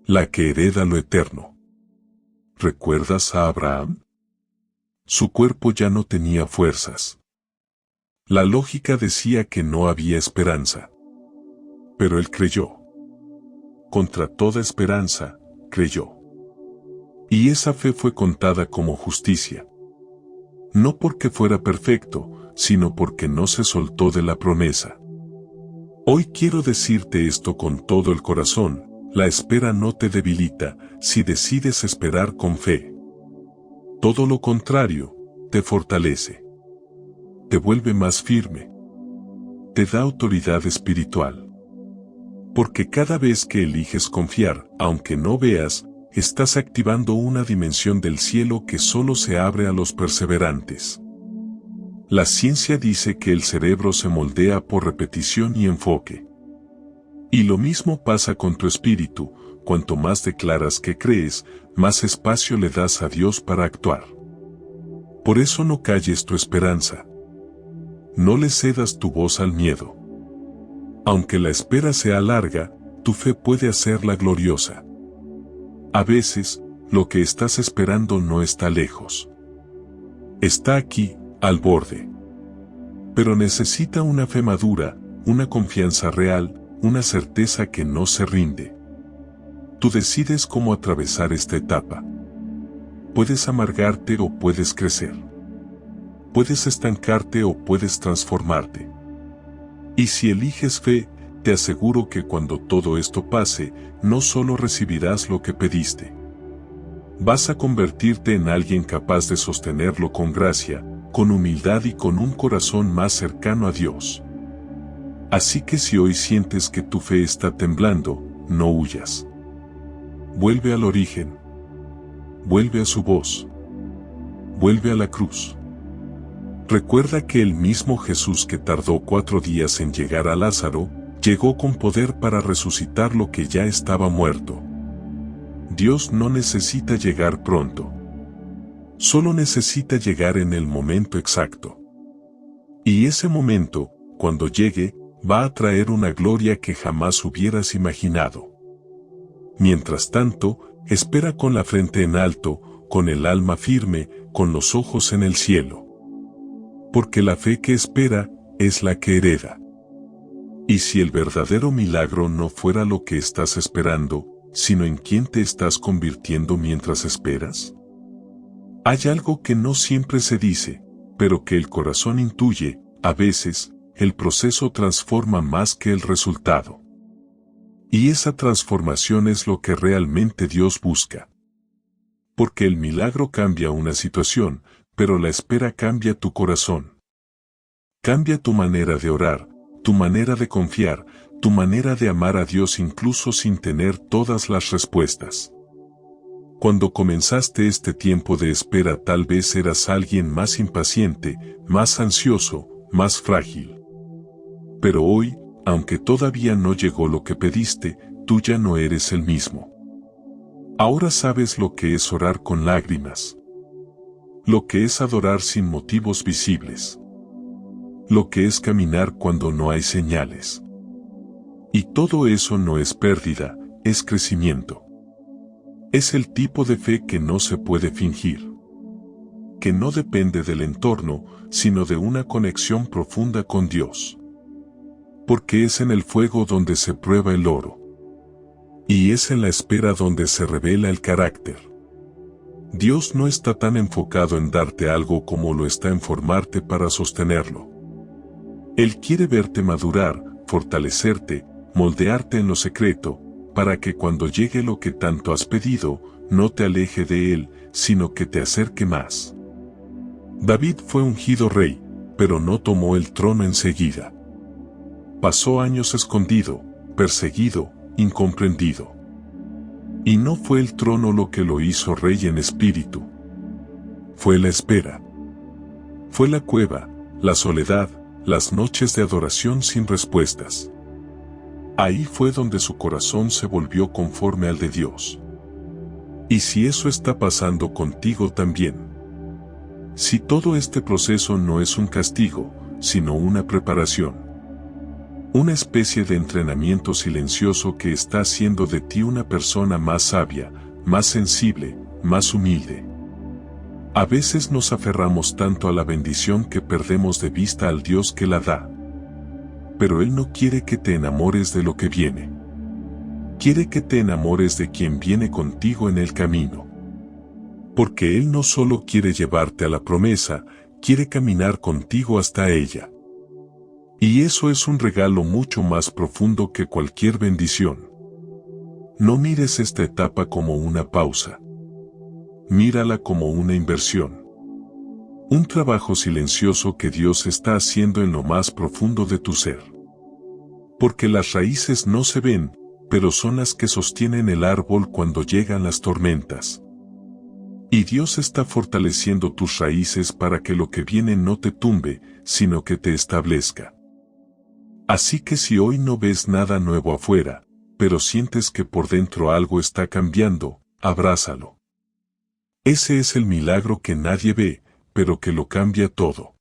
La que hereda lo eterno. ¿Recuerdas a Abraham? Su cuerpo ya no tenía fuerzas. La lógica decía que no había esperanza. Pero él creyó. Contra toda esperanza, creyó. Y esa fe fue contada como justicia. No porque fuera perfecto, sino porque no se soltó de la promesa. Hoy quiero decirte esto con todo el corazón, La espera no te debilita si decides esperar con fe. Todo lo contrario, te fortalece. Te vuelve más firme. Te da autoridad espiritual. Porque cada vez que eliges confiar, aunque no veas, estás activando una dimensión del cielo que solo se abre a los perseverantes. La ciencia dice que el cerebro se moldea por repetición y enfoque. Y lo mismo pasa con tu espíritu. Cuanto más declaras que crees, más espacio le das a Dios para actuar. Por eso no calles tu esperanza. No le cedas tu voz al miedo. Aunque la espera sea larga, tu fe puede hacerla gloriosa. A veces, lo que estás esperando no está lejos. Está aquí, al borde. Pero necesita una fe madura, una confianza real, una certeza que no se rinde. Tú decides cómo atravesar esta etapa. Puedes amargarte o puedes crecer. Puedes estancarte o puedes transformarte. Y si eliges fe, te aseguro que cuando todo esto pase, no solo recibirás lo que pediste. Vas a convertirte en alguien capaz de sostenerlo con gracia, con humildad y con un corazón más cercano a Dios. Así que si hoy sientes que tu fe está temblando, no huyas. Vuelve al origen. Vuelve a su voz. Vuelve a la cruz. Recuerda que el mismo Jesús que tardó 4 días en llegar a Lázaro, llegó con poder para resucitar lo que ya estaba muerto. Dios no necesita llegar pronto. Solo necesita llegar en el momento exacto. Y ese momento, cuando llegue, va a traer una gloria que jamás hubieras imaginado. Mientras tanto, espera con la frente en alto, con el alma firme, con los ojos en el cielo. Porque la fe que espera, es la que hereda. Y si el verdadero milagro no fuera lo que estás esperando, sino en quién te estás convirtiendo mientras esperas. Hay algo que no siempre se dice, pero que el corazón intuye. A veces, el proceso transforma más que el resultado. Y esa transformación es lo que realmente Dios busca. Porque el milagro cambia una situación, pero la espera cambia tu corazón. Cambia tu manera de orar, tu manera de confiar, tu manera de amar a Dios incluso sin tener todas las respuestas. Cuando comenzaste este tiempo de espera tal vez eras alguien más impaciente, más ansioso, más frágil. Pero hoy, aunque todavía no llegó lo que pediste, tú ya no eres el mismo. Ahora sabes lo que es orar con lágrimas. Lo que es adorar sin motivos visibles. Lo que es caminar cuando no hay señales. Y todo eso no es pérdida, es crecimiento. Es el tipo de fe que no se puede fingir. Que no depende del entorno, sino de una conexión profunda con Dios. Porque es en el fuego donde se prueba el oro. Y es en la espera donde se revela el carácter. Dios no está tan enfocado en darte algo como lo está en formarte para sostenerlo. Él quiere verte madurar, fortalecerte, moldearte en lo secreto, para que cuando llegue lo que tanto has pedido, no te aleje de Él, sino que te acerque más. David fue ungido rey, pero no tomó el trono enseguida. Pasó años escondido, perseguido, incomprendido. Y no fue el trono lo que lo hizo rey en espíritu. Fue la espera. Fue la cueva, la soledad, las noches de adoración sin respuestas. Ahí fue donde su corazón se volvió conforme al de Dios. Y si eso está pasando contigo también. Si todo este proceso no es un castigo, sino una preparación. Una especie de entrenamiento silencioso que está haciendo de ti una persona más sabia, más sensible, más humilde. A veces nos aferramos tanto a la bendición que perdemos de vista al Dios que la da. Pero Él no quiere que te enamores de lo que viene. Quiere que te enamores de quien viene contigo en el camino. Porque Él no solo quiere llevarte a la promesa, quiere caminar contigo hasta ella. Y eso es un regalo mucho más profundo que cualquier bendición. No mires esta etapa como una pausa. Mírala como una inversión. Un trabajo silencioso que Dios está haciendo en lo más profundo de tu ser. Porque las raíces no se ven, pero son las que sostienen el árbol cuando llegan las tormentas. Y Dios está fortaleciendo tus raíces para que lo que viene no te tumbe, sino que te establezca. Así que si hoy no ves nada nuevo afuera, pero sientes que por dentro algo está cambiando, abrázalo. Ese es el milagro que nadie ve, pero que lo cambia todo.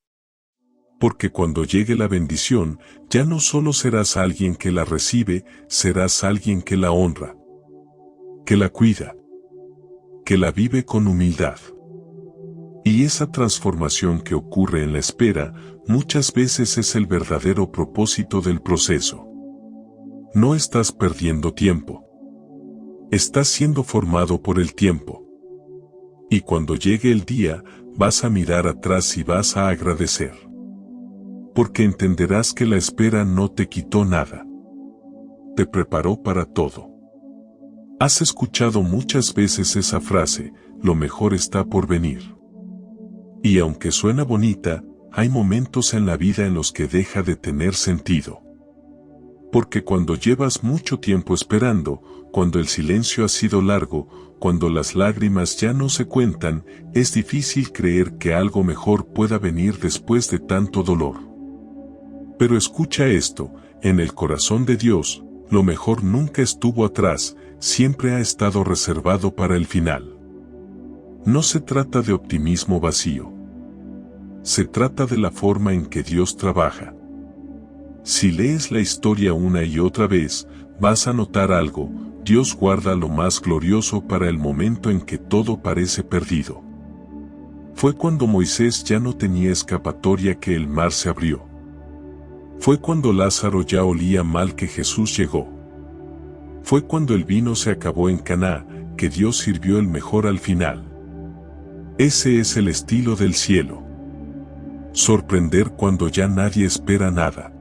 Porque cuando llegue la bendición, ya no solo serás alguien que la recibe, serás alguien que la honra, que la cuida, que la vive con humildad. Y esa transformación que ocurre en la espera, muchas veces es el verdadero propósito del proceso. No estás perdiendo tiempo. Estás siendo formado por el tiempo. Y cuando llegue el día, vas a mirar atrás y vas a agradecer. Porque entenderás que la espera no te quitó nada. Te preparó para todo. Has escuchado muchas veces esa frase, lo mejor está por venir. Y aunque suena bonita, hay momentos en la vida en los que deja de tener sentido. Porque cuando llevas mucho tiempo esperando, cuando el silencio ha sido largo, cuando las lágrimas ya no se cuentan, es difícil creer que algo mejor pueda venir después de tanto dolor. Pero escucha esto, en el corazón de Dios, lo mejor nunca estuvo atrás, siempre ha estado reservado para el final. No se trata de optimismo vacío. Se trata de la forma en que Dios trabaja. Si lees la historia una y otra vez, vas a notar algo, Dios guarda lo más glorioso para el momento en que todo parece perdido. Fue cuando Moisés ya no tenía escapatoria que el mar se abrió. Fue cuando Lázaro ya olía mal que Jesús llegó. Fue cuando el vino se acabó en Caná, que Dios sirvió el mejor al final. Ese es el estilo del cielo. Sorprender cuando ya nadie espera nada.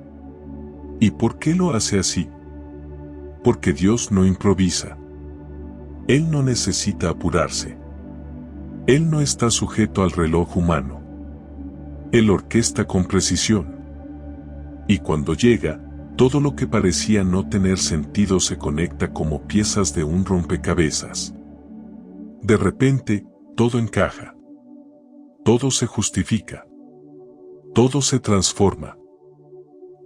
¿Y por qué lo hace así? Porque Dios no improvisa. Él no necesita apurarse. Él no está sujeto al reloj humano. Él orquesta con precisión. Y cuando llega, todo lo que parecía no tener sentido se conecta como piezas de un rompecabezas. De repente, todo encaja. Todo se justifica. Todo se transforma.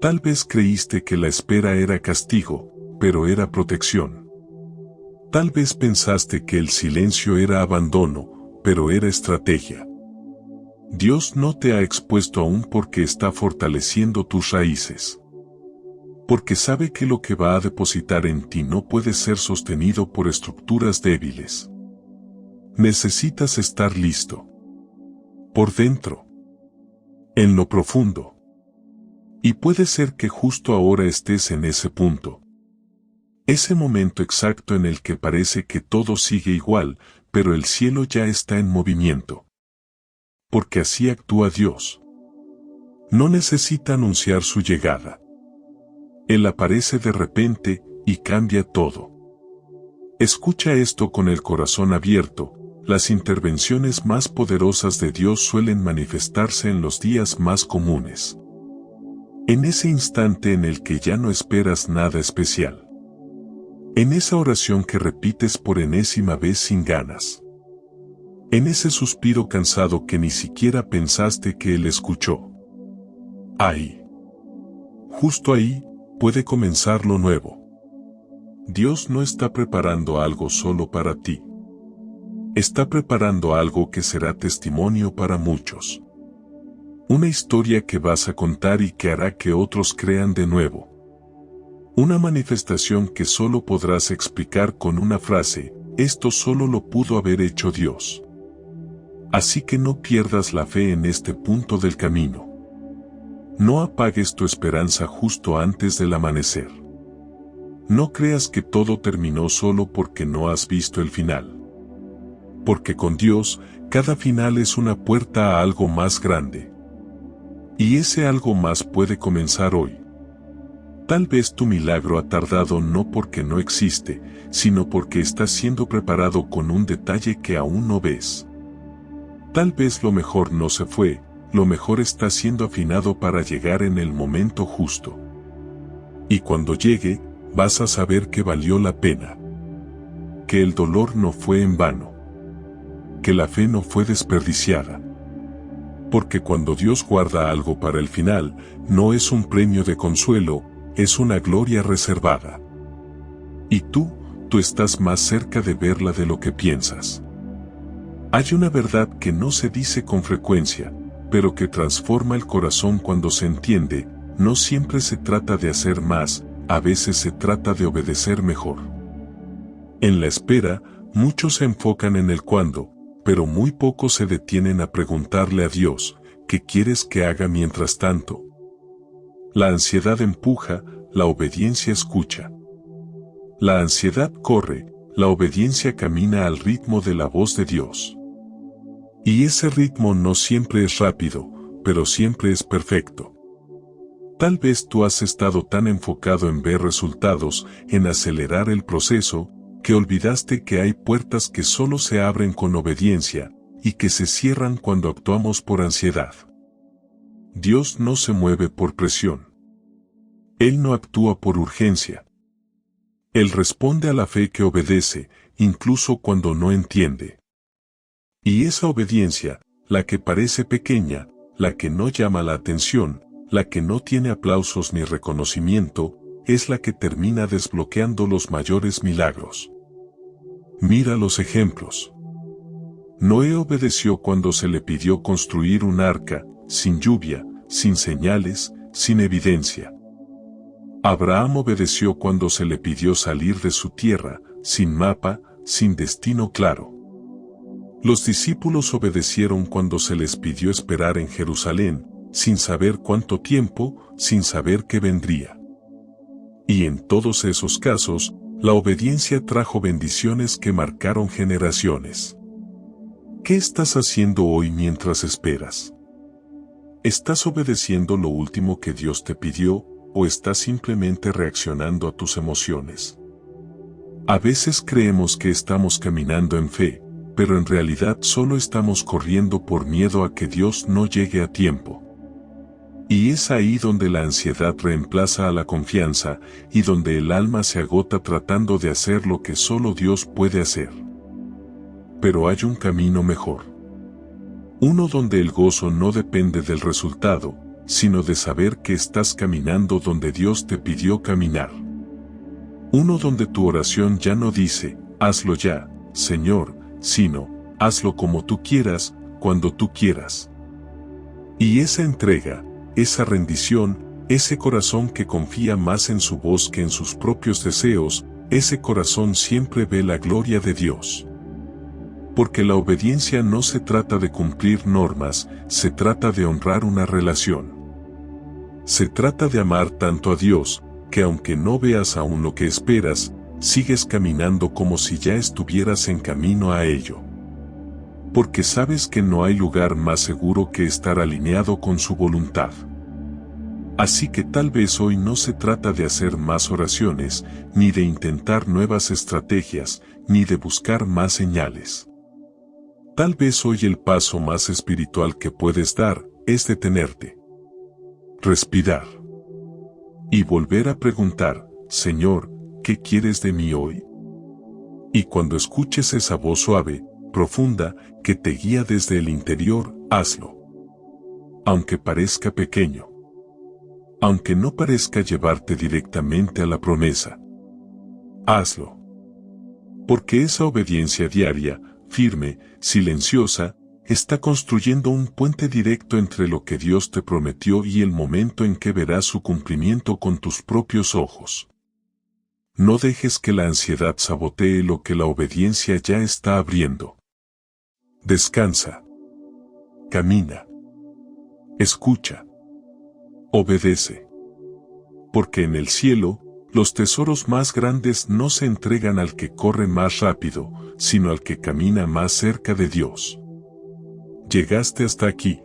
Tal vez creíste que la espera era castigo, pero era protección. Tal vez pensaste que el silencio era abandono, pero era estrategia. Dios no te ha expuesto aún porque está fortaleciendo tus raíces. Porque sabe que lo que va a depositar en ti no puede ser sostenido por estructuras débiles. Necesitas estar listo. Por dentro. En lo profundo. Y puede ser que justo ahora estés en ese punto. Ese momento exacto en el que parece que todo sigue igual, pero el cielo ya está en movimiento. Porque así actúa Dios. No necesita anunciar su llegada. Él aparece de repente y cambia todo. Escucha esto con el corazón abierto, las intervenciones más poderosas de Dios suelen manifestarse en los días más comunes. En ese instante en el que ya no esperas nada especial. En esa oración que repites por enésima vez sin ganas. En ese suspiro cansado que ni siquiera pensaste que Él escuchó. Ahí. Justo ahí, puede comenzar lo nuevo. Dios no está preparando algo solo para ti. Está preparando algo que será testimonio para muchos. Una historia que vas a contar y que hará que otros crean de nuevo. Una manifestación que solo podrás explicar con una frase, esto solo lo pudo haber hecho Dios. Así que no pierdas la fe en este punto del camino. No apagues tu esperanza justo antes del amanecer. No creas que todo terminó solo porque no has visto el final. Porque con Dios, cada final es una puerta a algo más grande. Y ese algo más puede comenzar hoy. Tal vez tu milagro ha tardado no porque no existe, sino porque estás siendo preparado con un detalle que aún no ves. Tal vez lo mejor no se fue, lo mejor está siendo afinado para llegar en el momento justo. Y cuando llegue, vas a saber que valió la pena. Que el dolor no fue en vano. Que la fe no fue desperdiciada. Porque cuando Dios guarda algo para el final, no es un premio de consuelo, es una gloria reservada. Y tú estás más cerca de verla de lo que piensas. Hay una verdad que no se dice con frecuencia, pero que transforma el corazón cuando se entiende. No siempre se trata de hacer más, a veces se trata de obedecer mejor. En la espera, muchos se enfocan en el cuándo, pero muy pocos se detienen a preguntarle a Dios, ¿qué quieres que haga mientras tanto? La ansiedad empuja, la obediencia escucha. La ansiedad corre, la obediencia camina al ritmo de la voz de Dios. Y ese ritmo no siempre es rápido, pero siempre es perfecto. Tal vez tú has estado tan enfocado en ver resultados, en acelerar el proceso, que olvidaste que hay puertas que solo se abren con obediencia, y que se cierran cuando actuamos por ansiedad. Dios no se mueve por presión. Él no actúa por urgencia. Él responde a la fe que obedece, incluso cuando no entiende. Y esa obediencia, la que parece pequeña, la que no llama la atención, la que no tiene aplausos ni reconocimiento, es la que termina desbloqueando los mayores milagros. Mira los ejemplos. Noé obedeció cuando se le pidió construir un arca, sin lluvia, sin señales, sin evidencia. Abraham obedeció cuando se le pidió salir de su tierra, sin mapa, sin destino claro. Los discípulos obedecieron cuando se les pidió esperar en Jerusalén, sin saber cuánto tiempo, sin saber qué vendría. Y en todos esos casos, la obediencia trajo bendiciones que marcaron generaciones. ¿Qué estás haciendo hoy mientras esperas? ¿Estás obedeciendo lo último que Dios te pidió, o estás simplemente reaccionando a tus emociones? A veces creemos que estamos caminando en fe, pero en realidad solo estamos corriendo por miedo a que Dios no llegue a tiempo. Y es ahí donde la ansiedad reemplaza a la confianza, y donde el alma se agota tratando de hacer lo que solo Dios puede hacer. Pero hay un camino mejor. Uno donde el gozo no depende del resultado, sino de saber que estás caminando donde Dios te pidió caminar. Uno donde tu oración ya no dice, hazlo ya, Señor, sino, hazlo como tú quieras, cuando tú quieras. Y esa entrega, esa rendición, ese corazón que confía más en su voz que en sus propios deseos, ese corazón siempre ve la gloria de Dios. Porque la obediencia no se trata de cumplir normas, se trata de honrar una relación. Se trata de amar tanto a Dios, que aunque no veas aún lo que esperas, sigues caminando como si ya estuvieras en camino a ello. Porque sabes que no hay lugar más seguro que estar alineado con su voluntad. Así que tal vez hoy no se trata de hacer más oraciones, ni de intentar nuevas estrategias, ni de buscar más señales. Tal vez hoy el paso más espiritual que puedes dar es detenerte. Respirar. Y volver a preguntar, Señor, ¿qué quieres de mí hoy? Y cuando escuches esa voz suave, profunda, que te guía desde el interior, hazlo. Aunque parezca pequeño. Aunque no parezca llevarte directamente a la promesa. Hazlo. Porque esa obediencia diaria, firme, silenciosa, está construyendo un puente directo entre lo que Dios te prometió y el momento en que verás su cumplimiento con tus propios ojos. No dejes que la ansiedad sabotee lo que la obediencia ya está abriendo. Descansa. Camina. Escucha. Obedece. Porque en el cielo, los tesoros más grandes no se entregan al que corre más rápido, sino al que camina más cerca de Dios. Llegaste hasta aquí.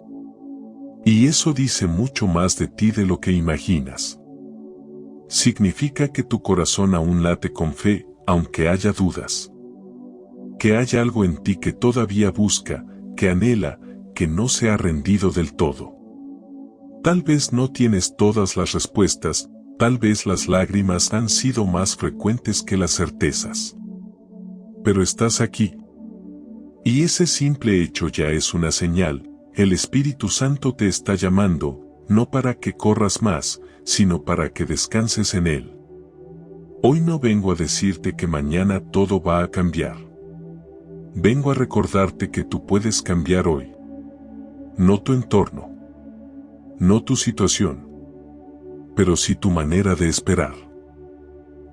Y eso dice mucho más de ti de lo que imaginas. Significa que tu corazón aún late con fe, aunque haya dudas. Que hay algo en ti que todavía busca, que anhela, que no se ha rendido del todo. Tal vez no tienes todas las respuestas, tal vez las lágrimas han sido más frecuentes que las certezas. Pero estás aquí. Y ese simple hecho ya es una señal. El Espíritu Santo te está llamando, no para que corras más, sino para que descanses en Él. Hoy no vengo a decirte que mañana todo va a cambiar. Vengo a recordarte que tú puedes cambiar hoy. No tu entorno. No tu situación. Pero sí tu manera de esperar.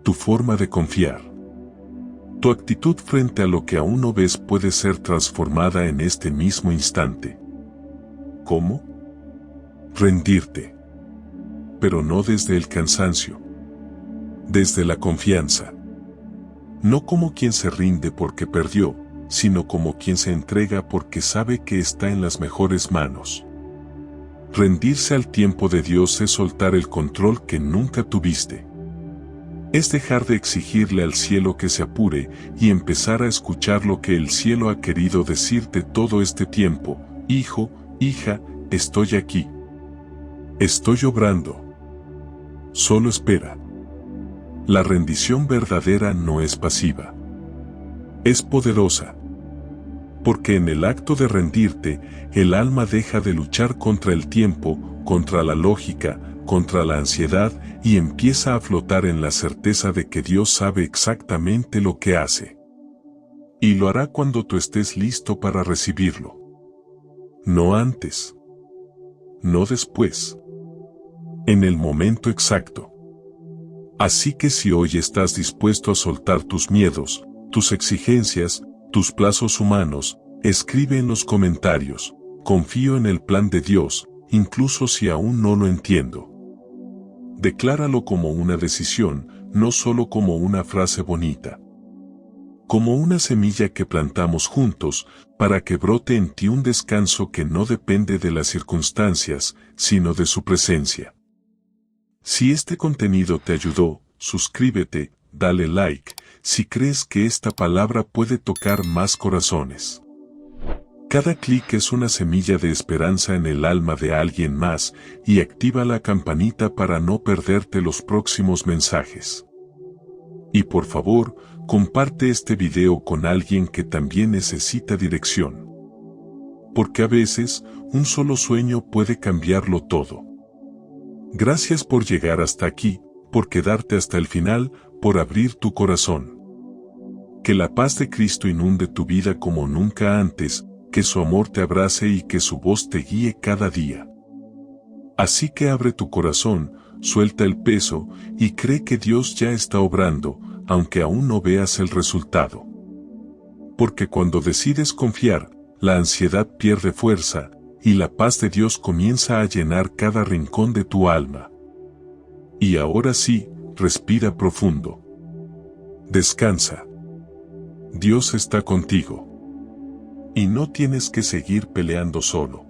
Tu forma de confiar. Tu actitud frente a lo que aún no ves puede ser transformada en este mismo instante. ¿Cómo? Rendirte. Pero no desde el cansancio. Desde la confianza. No como quien se rinde porque perdió, sino como quien se entrega porque sabe que está en las mejores manos. Rendirse al tiempo de Dios es soltar el control que nunca tuviste. Es dejar de exigirle al cielo que se apure y empezar a escuchar lo que el cielo ha querido decirte todo este tiempo: hijo, hija, estoy aquí. Estoy obrando. Solo espera. La rendición verdadera no es pasiva. Es poderosa. Porque en el acto de rendirte, el alma deja de luchar contra el tiempo, contra la lógica, contra la ansiedad, y empieza a flotar en la certeza de que Dios sabe exactamente lo que hace. Y lo hará cuando tú estés listo para recibirlo. No antes. No después. En el momento exacto. Así que si hoy estás dispuesto a soltar tus miedos, tus exigencias, tus plazos humanos, escribe en los comentarios: confío en el plan de Dios, incluso si aún no lo entiendo. Decláralo como una decisión, no solo como una frase bonita. Como una semilla que plantamos juntos, para que brote en ti un descanso que no depende de las circunstancias, sino de su presencia. Si este contenido te ayudó, suscríbete, dale like, si crees que esta palabra puede tocar más corazones. Cada clic es una semilla de esperanza en el alma de alguien más, y activa la campanita para no perderte los próximos mensajes. Y por favor, comparte este video con alguien que también necesita dirección. Porque a veces, un solo sueño puede cambiarlo todo. Gracias por llegar hasta aquí, por quedarte hasta el final, por abrir tu corazón. Que la paz de Cristo inunde tu vida como nunca antes, que su amor te abrace y que su voz te guíe cada día. Así que abre tu corazón, suelta el peso, y cree que Dios ya está obrando, aunque aún no veas el resultado. Porque cuando decides confiar, la ansiedad pierde fuerza, y la paz de Dios comienza a llenar cada rincón de tu alma. Y ahora sí, respira profundo. Descansa. Dios está contigo. Y no tienes que seguir peleando solo.